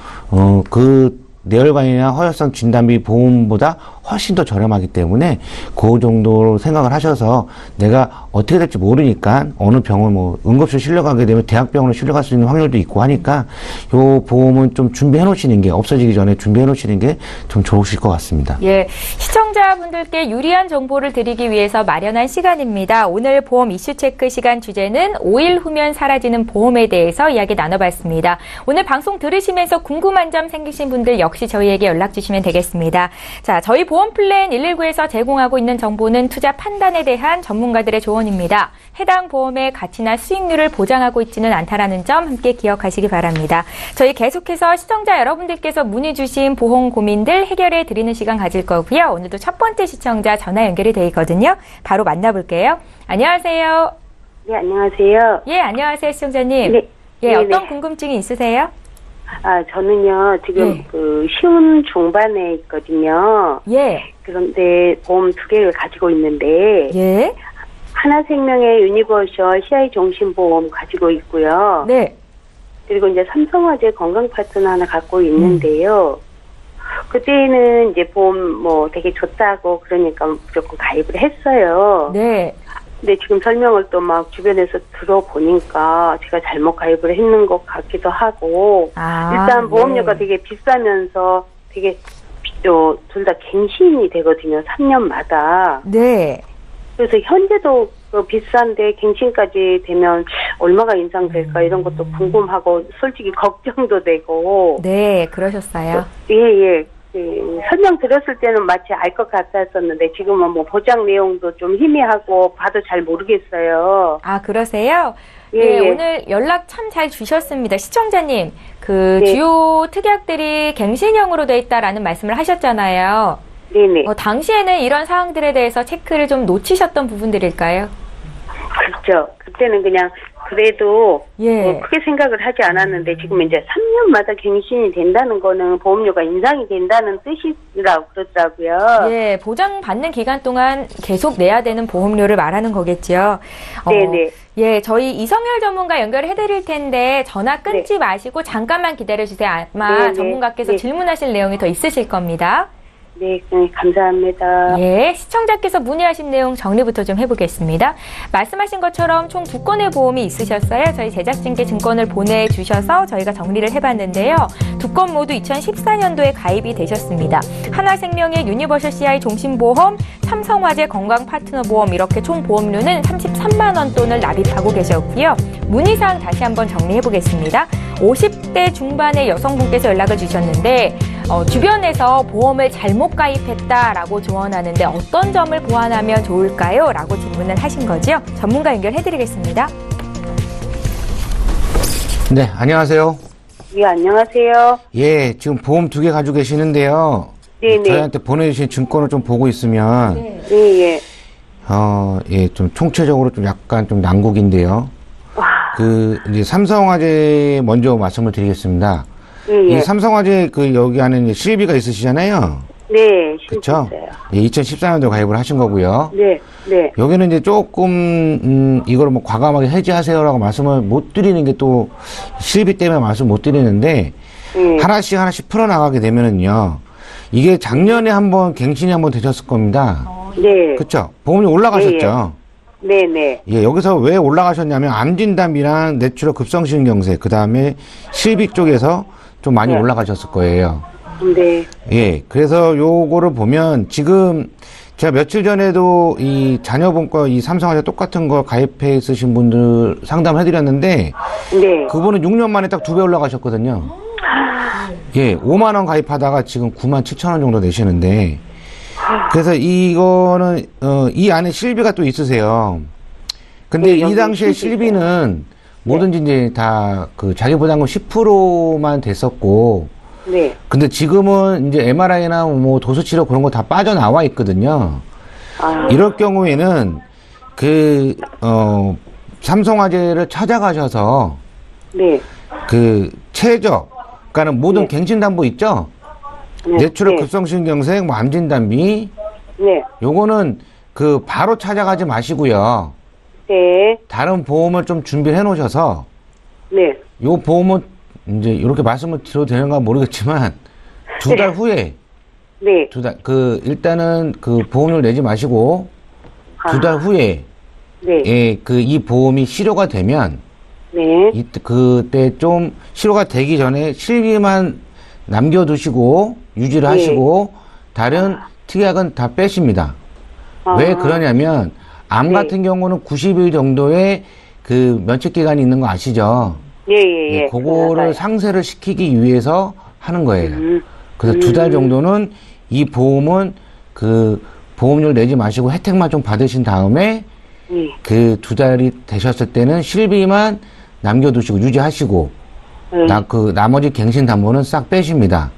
그 뇌혈관이나 허혈성 진단비 보험보다 훨씬 더 저렴하기 때문에 그 정도로 생각을 하셔서 내가 어떻게 될지 모르니까 어느 병원 뭐 응급실 실려가게 되면 대학병원으로 실려갈 수 있는 확률도 있고 하니까 요 보험은 좀 준비해 놓으시는 게 없어지기 전에 준비해 놓으시는 게 좀 좋으실 것 같습니다. 예, 시청자분들께 유리한 정보를 드리기 위해서 마련한 시간입니다. 오늘 보험 이슈 체크 시간 주제는 5일 후면 사라지는 보험에 대해서 이야기 나눠봤습니다. 오늘 방송 들으시면서 궁금한 점 생기신 분들 역시 저희에게 연락 주시면 되겠습니다. 자, 저희 보험 플랜 119에서 제공하고 있는 정보는 투자 판단에 대한 전문가들의 조언입니다. 해당 보험의 가치나 수익률을 보장하고 있지는 않다라는 점 함께 기억하시기 바랍니다. 저희 계속해서 시청자 여러분들께서 문의 주신 보험 고민들 해결해 드리는 시간 가질 거고요. 오늘도 첫 번째 시청자 전화 연결이 돼 있거든요. 바로 만나볼게요. 안녕하세요. 네, 안녕하세요. 예, 안녕하세요, 시청자님. 네. 예, 네, 어떤 네. 궁금증이 있으세요? 저는요, 지금 예. 시험 중반에 있거든요. 예, 그런데 보험 2개를 가지고 있는데, 예, 하나생명의 유니버셜 CI 종신보험 가지고 있고요. 네, 그리고 이제 삼성화재 건강 파트너 하나 갖고 있는데요. 그때는 이제 보험 뭐 되게 좋다고 그러니까 무조건 가입을 했어요. 네. 근데 지금 설명을 또 막 주변에서 들어보니까 제가 잘못 가입을 했는 것 같기도 하고, 일단 보험료가 네. 되게 비싸면서 되게 둘 다 갱신이 되거든요. 3년마다. 네. 그래서 현재도 비싼데 갱신까지 되면 얼마가 인상될까 이런 것도 궁금하고 솔직히 걱정도 되고. 네, 그러셨어요. 예. 설명 들었을 때는 마치 알 것 같았었는데 지금은 뭐 보장 내용도 좀 희미하고 봐도 잘 모르겠어요. 아, 그러세요? 예. 오늘 연락 참 잘 주셨습니다. 시청자님, 그 네. 주요 특약들이 갱신형으로 돼 있다라는 말씀을 하셨잖아요. 네네. 당시에는 이런 사항들에 대해서 체크를 좀 놓치셨던 부분들일까요? 그렇죠. 그때는 그냥 그래도 예. 뭐 크게 생각을 하지 않았는데 지금 이제 3년마다 갱신이 된다는 거는 보험료가 인상이 된다는 뜻이라고 그러더라고요. 예, 보장받는 기간 동안 계속 내야 되는 보험료를 말하는 거겠죠. 네네. 예, 저희 이성열 전문가 연결해 드릴 텐데 전화 끊지 마시고 잠깐만 기다려 주세요. 아마 네네. 전문가께서 네. 질문하실 내용이 더 있으실 겁니다. 네, 감사합니다. 예, 시청자께서 문의하신 내용 정리부터 좀 해보겠습니다. 말씀하신 것처럼 총 2건의 보험이 있으셨어요. 저희 제작진께 증권을 보내주셔서 저희가 정리를 해봤는데요. 2건 모두 2014년도에 가입이 되셨습니다. 하나생명의 유니버셜 CI 종신보험, 삼성화재 건강파트너보험 이렇게 총 보험료는 33만 원 돈을 납입하고 계셨고요. 문의사항 다시 한번 정리해보겠습니다. 50대 중반의 여성분께서 연락을 주셨는데 주변에서 보험을 잘못 가입했다라고 조언하는데 어떤 점을 보완하면 좋을까요? 라고 질문을 하신 거죠. 전문가 연결해드리겠습니다. 네, 안녕하세요. 예, 안녕하세요. 예, 지금 보험 2개 가지고 계시는데요. 네네. 저희한테 보내주신 증권을 좀 보고 있으면, 예. 예, 좀 총체적으로 좀 약간 좀 난국인데요. 이제 삼성화재 먼저 말씀을 드리겠습니다. 예. 이 삼성화재 여기 안에 이제 실비가 있으시잖아요. 네, 그쵸? 있어요. 예, 2014년도에 가입을 하신 거고요. 네. 여기는 이제 조금, 이걸 뭐 과감하게 해지하세요라고 말씀을 못 드리는 게 또 실비 때문에 말씀 못 드리는데, 하나씩 풀어나가게 되면은요, 이게 작년에 한번 갱신이 한번 되셨을 겁니다. 네. 그쵸? 보험료 올라가셨죠? 네네. 예, 여기서 왜 올라가셨냐면, 암진단비랑 뇌출혈 급성심경색, 그 다음에 실비 쪽에서 좀 많이 네. 올라가셨을 거예요. 네. 예, 그래서 요거를 보면, 지금, 제가 며칠 전에도 이 자녀분 거 이 삼성화재 똑같은 거 가입해 있으신 분들 상담을 해드렸는데, 네. 그분은 6년 만에 딱 2배 올라가셨거든요. 예, 5만원 가입하다가 지금 97,000원 정도 내시는데, 그래서 이거는, 이 안에 실비가 또 있으세요. 근데 네, 이 여기 당시에 실비 실비는 뭐든지 이제 다 그 자기 부담금 10%만 됐었고, 네. 근데 지금은 이제 MRI나 뭐 도수치료 그런 거 다 빠져나와 있거든요. 아, 이럴 경우에는 그, 삼성화재를 찾아가셔서 네. 그 최저, 그러니까는 모든 네. 갱신담보 있죠? 네. 뇌출혈 네. 급성심경색, 뭐 암진단비, 네. 요거는 그 바로 찾아가지 마시고요. 네. 다른 보험을 좀 준비해 놓으셔서 네. 요 보험은 이제 이렇게 말씀을 드려도 되는가 모르겠지만 두 달 후에 네. 일단은 그 보험료를 내지 마시고 두 달 후에 네. 예, 이 보험이 실효가 되면 네. 그때 좀 실효가 되기 전에 실비만 남겨두시고 유지를 네. 하시고 다른 특약은 다 빼십니다. 아. 왜 그러냐면 암 네. 같은 경우는 90일 정도의 그 면책 기간이 있는 거 아시죠? 예, 예, 예. 그거를 알아요. 상쇄를 시키기 위해서 하는 거예요. 그래서 두 음. 달 정도는 이 보험은 그 보험료를 내지 마시고 혜택만 좀 받으신 다음에 예. 그 두 달이 되셨을 때는 실비만 남겨두시고 유지하시고 나머지 갱신 담보는 싹 빼십니다.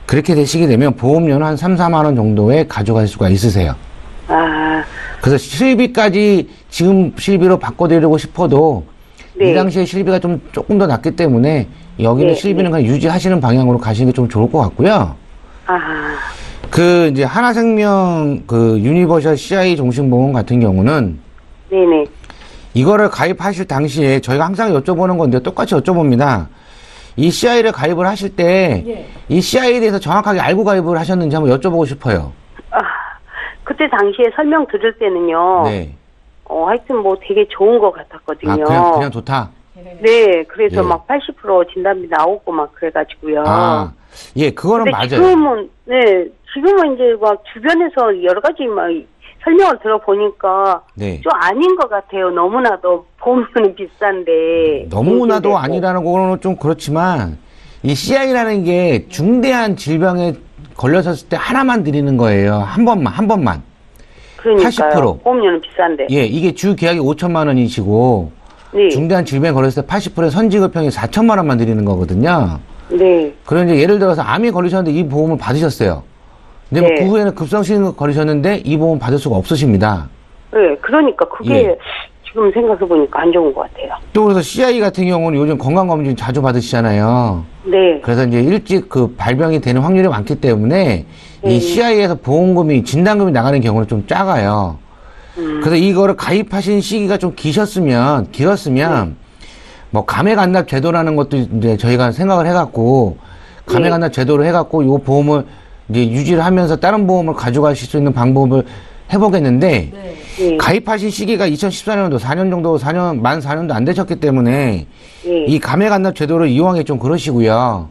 그렇게 되시게 되면 보험료는 한 3, 4만 원 정도에 가져갈 수가 있으세요. 아, 그래서 실비까지 지금 실비로 바꿔드리고 싶어도 네. 이 당시에 실비가 좀 조금 더 낮기 때문에 여기는 네, 실비는 네. 그냥 유지하시는 방향으로 가시는 게 좀 좋을 것 같고요. 아, 그 이제 하나생명 그 유니버셜 CI 종신보험 같은 경우는 네네. 이거를 가입하실 당시에 저희가 항상 여쭤보는 건데 똑같이 여쭤봅니다. 이 CI를 가입을 하실 때 이 CI에 대해서 정확하게 알고 가입을 하셨는지 한번 여쭤보고 싶어요. 아, 그때 당시에 설명 들을 때는요. 네. 하여튼 뭐 되게 좋은 것 같았거든요. 그냥 좋다. 네, 그래서 예. 막 80% 진단비 나오고 막 그래가지고요. 예, 그거는 근데 맞아요. 지금은 이제 막 주변에서 여러 가지 막 설명을 들어보니까 네. 좀 아닌 것 같아요. 너무나도 보험료는 비싼데. 너무나도 갱신되고. 아니라는 거는 좀 그렇지만 이 CI라는 게 중대한 질병에 걸렸었을 때 하나만 드리는 거예요. 한 번만. 그러니까요. 80%. 보험료는 비싼데. 예, 이게 주 계약이 5천만 원이시고 네. 중대한 질병에 걸렸을 때 80%의 선지급형이 4천만 원만 드리는 거거든요. 네. 그런데 예를 들어서 암이 걸리셨는데 이 보험을 받으셨어요. 근데 뭐 네. 그 후에는 급성심 걸리셨는데 이 보험 받을 수가 없으십니다. 네, 그러니까 그게 예. 지금 생각해보니까 안 좋은 것 같아요. 또 그래서 CI 같은 경우는 요즘 건강검진 자주 받으시잖아요. 네. 그래서 이제 일찍 그 발병이 되는 확률이 많기 때문에 이 CI에서 보험금이 진단금이 나가는 경우는 좀 작아요. 그래서 이거를 가입하신 시기가 좀 길었으면 뭐 감액안납 제도라는 것도 이제 저희가 생각을 해갖고 감액안납 제도를 해갖고 이 보험을 이제 유지를 하면서 다른 보험을 가져가실 수 있는 방법을 해보겠는데 네. 가입하신 시기가 2014년도 4년 정도 만 4년도 안 되셨기 때문에 네. 이 감액안납 제도를 이용하기 좀 그러시고요.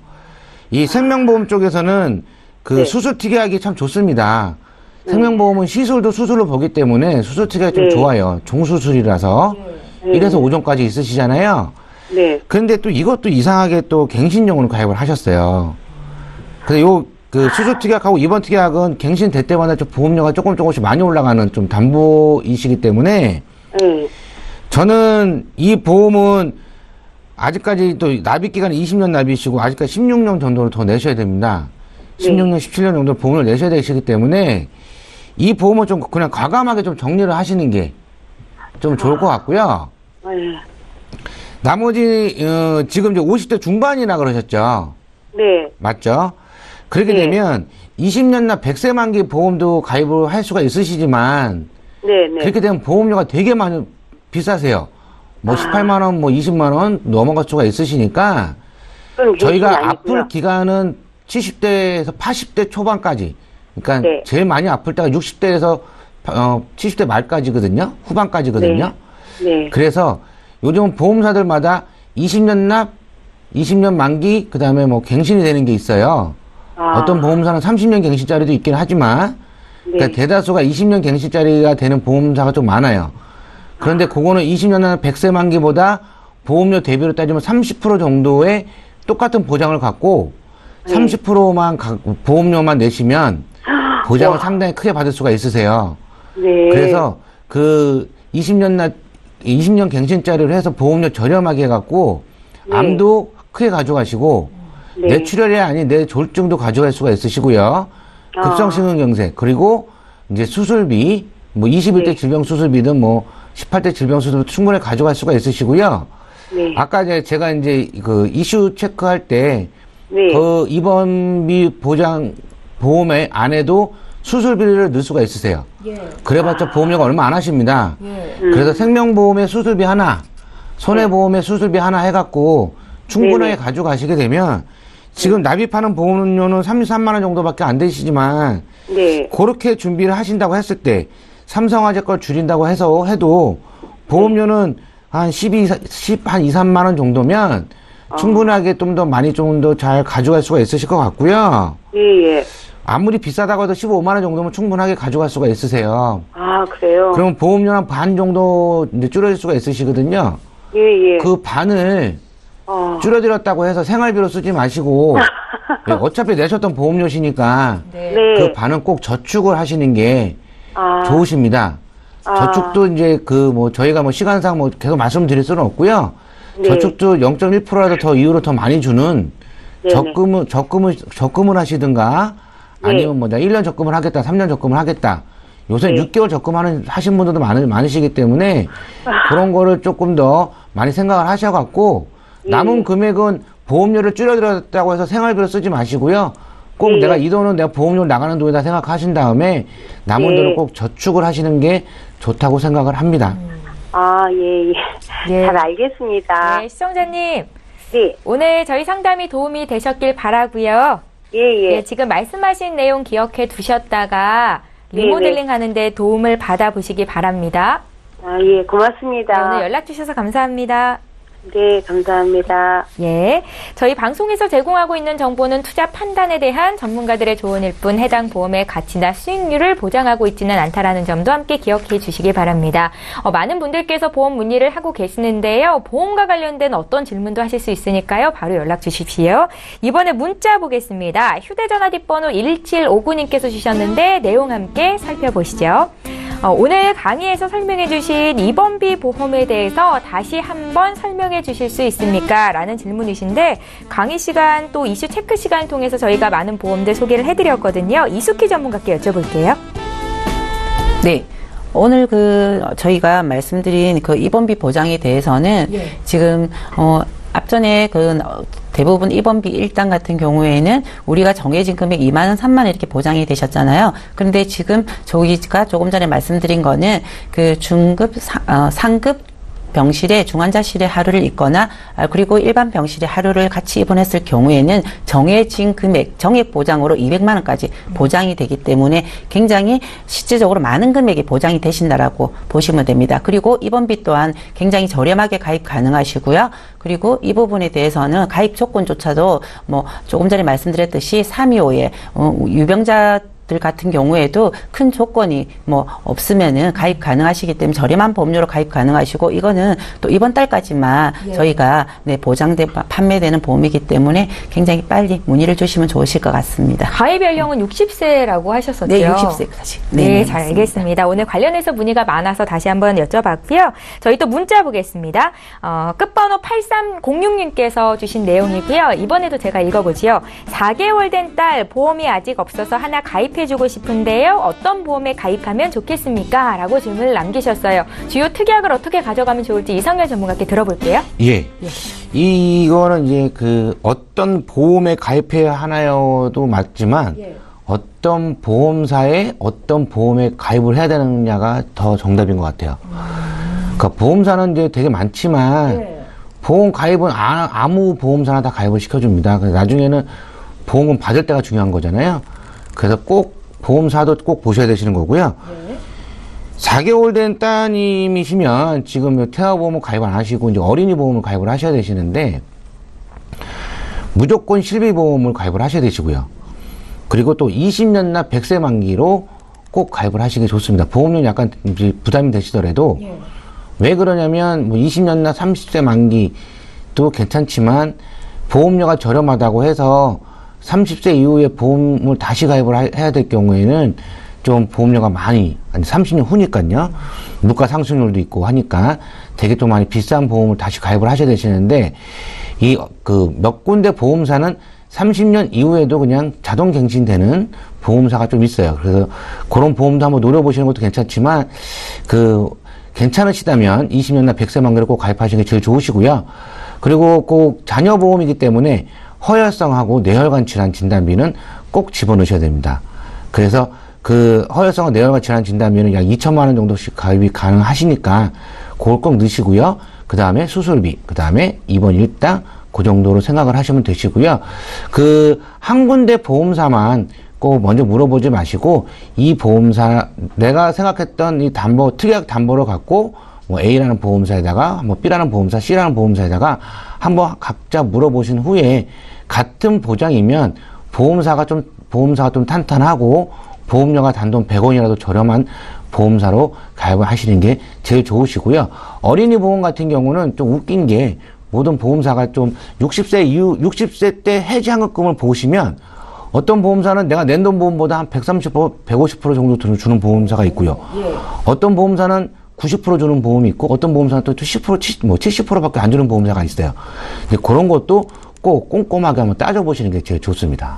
이 생명보험 쪽에서는 그 네. 수술 특약이 참 좋습니다. 생명보험은 시술도 수술로 보기 때문에 수술 특약이 좀 네. 좋아요. 종수술이라서 1에서 5종까지 있으시잖아요. 네. 그런데 또 이것도 이상하게 또 갱신용으로 가입을 하셨어요. 그래서 그 수술 특약하고 입원 특약은 갱신 될 때마다 좀 보험료가 조금씩 많이 올라가는 좀 담보이시기 때문에 네. 저는 이 보험은 아직까지 또 납입 기간이 20년 납입이시고 아직까지 16년 정도를 더 내셔야 됩니다. 16년, 17년 정도 보험을 내셔야 되시기 때문에 이 보험은 좀 그냥 과감하게 좀 정리를 하시는 게 좀 좋을 것 같고요. 네. 나머지 지금 이제 50대 중반이라 그러셨죠? 네. 맞죠? 그렇게 네. 되면 20년 납 100세 만기 보험도 가입을 할 수가 있으시지만 네. 네. 그렇게 되면 보험료가 되게 많이 비싸세요. 뭐 18만 원, 뭐 20만 원 넘어갈 수가 있으시니까 그럼 저희가 갱신이 아플 아니고요. 기간은 70대에서 80대 초반까지. 그러니까 네. 제일 많이 아플 때가 60대에서 70대 말까지거든요. 후반까지거든요. 네. 그래서 요즘 보험사들마다 20년 납, 20년 만기, 그 다음에 뭐 갱신이 되는 게 있어요. 어떤 보험사는 30년 갱신짜리도 있긴 하지만, 그러니까 네. 대다수가 20년 갱신짜리가 되는 보험사가 좀 많아요. 그런데 그거는 20년 납 100세 만기보다 보험료 대비로 따지면 30% 정도의 똑같은 보장을 갖고 30%만 보험료만 내시면 보장을 상당히 크게 받을 수가 있으세요. 네. 그래서 그 20년 납 20년 갱신짜리를 해서 보험료 저렴하게 해갖고 네. 암도 크게 가져가시고 네. 뇌출혈이 아닌 뇌졸중도 가져갈 수가 있으시고요. 급성심근경색 그리고 이제 수술비 뭐 21대 네. 질병 수술비든 뭐 18대 질병 수술비 충분히 가져갈 수가 있으시고요. 네. 아까 이제 제가 이제 그 이슈 체크할 때 네. 그 입원비 보장 보험에 안에도 수술비를 넣을 수가 있으세요. 그래봤자 보험료가 얼마 안 하십니다. 그래서 생명보험의 수술비 하나, 손해보험의 수술비 하나 해갖고 충분하게 네네. 가져가시게 되면 지금 납입하는 보험료는 33만 원 정도밖에 안 되시지만 네. 그렇게 준비를 하신다고 했을 때 삼성화재 걸 줄인다고 해서 해도 보험료는 한 10, 한 2, 3만 원 정도면 충분하게 좀 더 많이 좀 더 잘 가져갈 수가 있으실 것 같고요. 예, 예. 아무리 비싸다고 해도 15만 원 정도면 충분하게 가져갈 수가 있으세요. 아, 그래요? 그럼 보험료 한 반 정도 이제 줄여질 수가 있으시거든요. 예, 예. 그 반을 줄여드렸다고 해서 생활비로 쓰지 마시고 예, 어차피 내셨던 보험료시니까 네. 그 반은 꼭 저축을 하시는 게 아, 좋으십니다. 저축도 이제 그 뭐 저희가 뭐 시간상 뭐 계속 말씀드릴 수는 없고요. 네. 저축도 0.1%라도 더 이후로 더 많이 주는 네네. 적금을 하시든가 네. 아니면 뭐 내가 1년 적금을 하겠다, 3년 적금을 하겠다. 요새 네. 6개월 하신 분들도 많으시기 때문에 그런 거를 조금 더 많이 생각을 하셔갖고 남은 금액은 보험료를 줄여드렸다고 해서 생활비로 쓰지 마시고요. 꼭 네. 내가 이 돈은 내가 보험료 나가는 돈이다 생각하신 다음에 남은 네. 돈을 꼭 저축을 하시는 게 좋다고 생각을 합니다. 아, 예, 예. 예. 잘 알겠습니다. 네, 시청자님. 네. 오늘 저희 상담이 도움이 되셨길 바라고요. 예, 예. 예, 지금 말씀하신 내용 기억해 두셨다가 네, 리모델링 하는데 도움을 받아보시기 바랍니다. 아, 예, 네, 고맙습니다. 오늘 연락 주셔서 감사합니다. 네, 감사합니다. 예. 저희 방송에서 제공하고 있는 정보는 투자 판단에 대한 전문가들의 조언일 뿐 해당 보험의 가치나 수익률을 보장하고 있지는 않다라는 점도 함께 기억해 주시기 바랍니다. 많은 분들께서 보험 문의를 하고 계시는데요. 보험과 관련된 어떤 질문도 하실 수 있으니까요. 바로 연락 주십시오. 이번에 문자 보겠습니다. 휴대전화 뒷번호 1759님께서 주셨는데 내용 함께 살펴보시죠. 오늘 강의에서 설명해 주신 입원비 보험에 대해서 다시 한번 설명해 주실 수 있습니까? 라는 질문이신데 강의 시간 또 이슈 체크 시간을 통해서 저희가 많은 보험들 소개를 해드렸거든요. 이숙희 전문가께 여쭤볼게요. 네. 오늘 저희가 말씀드린 그 입원비 보장에 대해서는 지금, 앞전에 대부분 입원비 1당 같은 경우에는 우리가 정해진 금액 2만 원, 3만 원 이렇게 보장이 되셨잖아요. 그런데 지금 저희가 조금 전에 말씀드린 거는 그 중급, 상급 병실에 중환자실에 하루를 있거나 그리고 일반 병실에 하루를 같이 입원했을 경우에는 정해진 금액, 정액 보장으로 200만 원까지 보장이 되기 때문에 굉장히 실질적으로 많은 금액이 보장이 되신다라고 보시면 됩니다. 그리고 입원비 또한 굉장히 저렴하게 가입 가능하시고요. 그리고 이 부분에 대해서는 가입 조건조차도 뭐 조금 전에 말씀드렸듯이 325에 유병자들 같은 경우에도 큰 조건이 뭐 없으면은 가입 가능하시기 때문에 저렴한 보험료로 가입 가능하시고 이거는 또 이번 달까지만 저희가 판매되는 보험이기 때문에 굉장히 빨리 문의를 주시면 좋으실 것 같습니다. 가입 연령은 60세라고 하셨었죠? 네, 60세까지. 네, 잘 알겠습니다. 오늘 관련해서 문의가 많아서 다시 한번 여쭤봤고요. 저희 또 문자 보겠습니다. 끝번호 8306님께서 주신 내용이고요. 이번에도 제가 읽어보지요. 4개월 된 딸 보험이 아직 없어서 하나 가입해주고 싶은데요. 어떤 보험에 가입하면 좋겠습니까? 라고 질문을 남기셨어요. 주요 특약을 어떻게 가져가면 좋을지 이성열 전문가께 들어볼게요. 예. 이거는 이제 어떤 보험에 가입해야 하나요도 맞지만 어떤 보험사에 어떤 보험에 가입을 해야 되느냐가 더 정답인 것 같아요. 그러니까 보험사는 이제 되게 많지만 보험 가입은 아무 보험사나 다 가입을 시켜줍니다. 그래서 나중에는 보험금 받을 때가 중요한 거잖아요. 그래서 꼭 보험사도 꼭 보셔야 되시는 거고요. 4개월 된 따님이시면 지금 태아보험을 가입 안 하시고 이제 어린이 보험을 가입을 하셔야 되시는데 무조건 실비보험을 가입을 하셔야 되시고요. 그리고 또 20년 나 100세 만기로 꼭 가입을 하시기 좋습니다. 보험료는 약간 부담이 되시더라도 왜 그러냐면 뭐 20년 나 30세 만기도 괜찮지만 보험료가 저렴하다고 해서 30세 이후에 보험을 다시 가입을 해야 될 경우에는 좀 보험료가 많이, 아니 30년 후니까요. 물가 상승률도 있고 하니까 되게 또 많이 비싼 보험을 다시 가입을 하셔야 되시는데, 몇 군데 보험사는 30년 이후에도 그냥 자동 갱신되는 보험사가 좀 있어요. 그래서 그런 보험도 한번 노려보시는 것도 괜찮지만, 괜찮으시다면 20년이나 100세 만기로 꼭 가입하시는 게 제일 좋으시고요. 그리고 꼭 자녀 보험이기 때문에 허혈성하고 뇌혈관 질환 진단비는 꼭 집어넣으셔야 됩니다. 그래서 허혈성과 뇌혈관 질환 진단비는 약 2천만 원 정도씩 가입이 가능하시니까 그걸 꼭 넣으시고요. 그 다음에 수술비, 그 다음에 입원 일당, 그 정도로 생각을 하시면 되시고요. 한 군데 보험사만 꼭 먼저 물어보지 마시고, 이 보험사, 내가 생각했던 이 특약 담보를 갖고, 뭐 A라는 보험사에다가, 뭐 B라는 보험사, C라는 보험사에다가 한번 각자 물어보신 후에 같은 보장이면 보험사가 좀 탄탄하고 보험료가 단돈 100원이라도 저렴한 보험사로 가입을 하시는 게 제일 좋으시고요. 어린이 보험 같은 경우는 좀 웃긴 게 모든 보험사가 좀 60세 때 해지환급금을 보시면 어떤 보험사는 내가 낸 돈 보험보다 한 130%, 150% 정도 주는 보험사가 있고요. 어떤 보험사는 90% 주는 보험이 있고 어떤 보험사는 또 70%밖에 안 주는 보험사가 있어요. 근데 그런 것도 꼭 꼼꼼하게 한번 따져보시는 게 제일 좋습니다.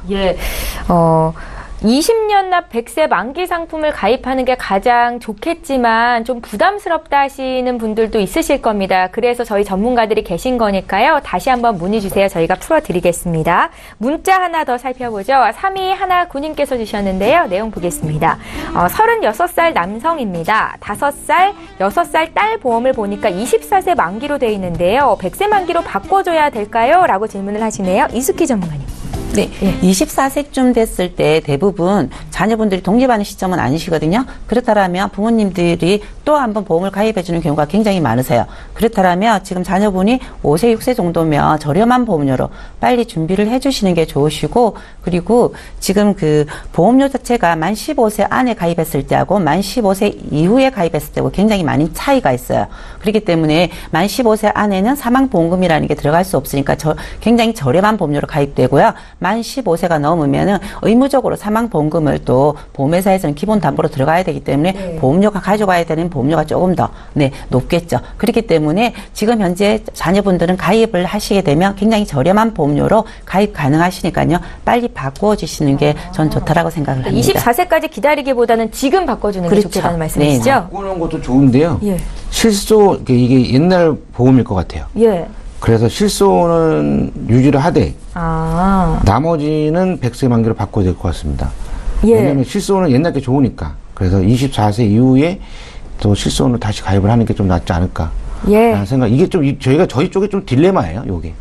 20년 납 100세 만기 상품을 가입하는 게 가장 좋겠지만 좀 부담스럽다 하시는 분들도 있으실 겁니다. 그래서 저희 전문가들이 계신 거니까요. 다시 한번 문의 주세요. 저희가 풀어드리겠습니다. 문자 하나 더 살펴보죠. 3219님께서 주셨는데요. 내용 보겠습니다. 36살 남성입니다. 5살, 6살 딸 보험을 보니까 24세 만기로 돼 있는데요. 100세 만기로 바꿔줘야 될까요? 라고 질문을 하시네요. 이숙희 전문가님. 네, 24세쯤 됐을 때 대부분 자녀분들이 독립하는 시점은 아니시거든요. 그렇다면 부모님들이 또 한번 보험을 가입해주는 경우가 굉장히 많으세요. 그렇다면 지금 자녀분이 5세, 6세 정도면 저렴한 보험료로 빨리 준비를 해주시는 게 좋으시고, 그리고 지금 보험료 자체가 만 15세 안에 가입했을 때하고 만 15세 이후에 가입했을 때하고 굉장히 많은 차이가 있어요. 그렇기 때문에 만 15세 안에는 사망보험금이라는 게 들어갈 수 없으니까 굉장히 저렴한 보험료로 가입되고요. 만 15세가 넘으면은 의무적으로 사망보험금을 또 보험회사에서는 기본 담보로 들어가야 되기 때문에 보험료가 가져가야 되는 보험료가 조금 더 높겠죠. 그렇기 때문에 지금 현재 자녀분들은 가입을 하시게 되면 굉장히 저렴한 보험료로 가입 가능하시니까요. 빨리 바꿔주시는 게 전 좋다라고 생각을 합니다. 24세까지 기다리기보다는 지금 바꿔주는 게 좋다는 말씀이시죠? 바꾸는 것도 좋은데요. 실소, 이게 옛날 보험일 것 같아요. 그래서 실손은 유지를 하되 나머지는 100세 만기로 바꿔야 될 것 같습니다. 왜냐하면 실손은 옛날 게 좋으니까. 그래서 24세 이후에 또 실손을 다시 가입을 하는 게 좀 낫지 않을까 라는 생각. 이게 좀 저희 쪽에 좀 딜레마예요, 요게.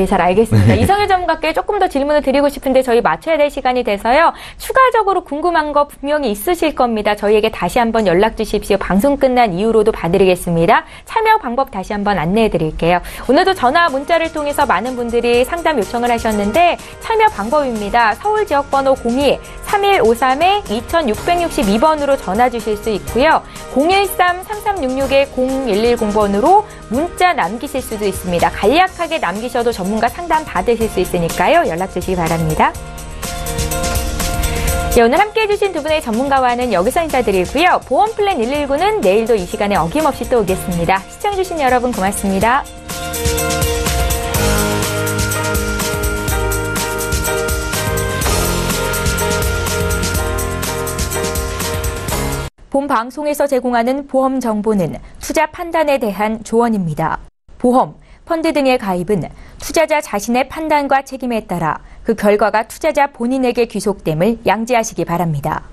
잘 알겠습니다. 이성일 전문가께 조금 더 질문을 드리고 싶은데 저희 맞춰야 될 시간이 돼서요. 추가적으로 궁금한 거 분명히 있으실 겁니다. 저희에게 다시 한번 연락 주십시오. 방송 끝난 이후로도 봐드리겠습니다. 참여 방법 다시 한번 안내해 드릴게요. 오늘도 전화 문자를 통해서 많은 분들이 상담 요청을 하셨는데 참여 방법입니다. 서울 지역번호 02-3153-2662번으로 전화 주실 수 있고요. 013-3366-0110번으로 문자 남기실 수도 있습니다. 간략하게 남기셔도 전문가 상담 받으실 수 있으니까요. 연락 주시기 바랍니다. 오늘 함께해 주신 두 분의 전문가와는 여기서 인사드리고요. 보험플랜 119는 내일도 이 시간에 어김없이 또 오겠습니다. 시청해 주신 여러분 고맙습니다. 본 방송에서 제공하는 보험 정보는 투자 판단에 대한 조언입니다. 보험, 펀드 등의 가입은 투자자 자신의 판단과 책임에 따라 그 결과가 투자자 본인에게 귀속됨을 양지하시기 바랍니다.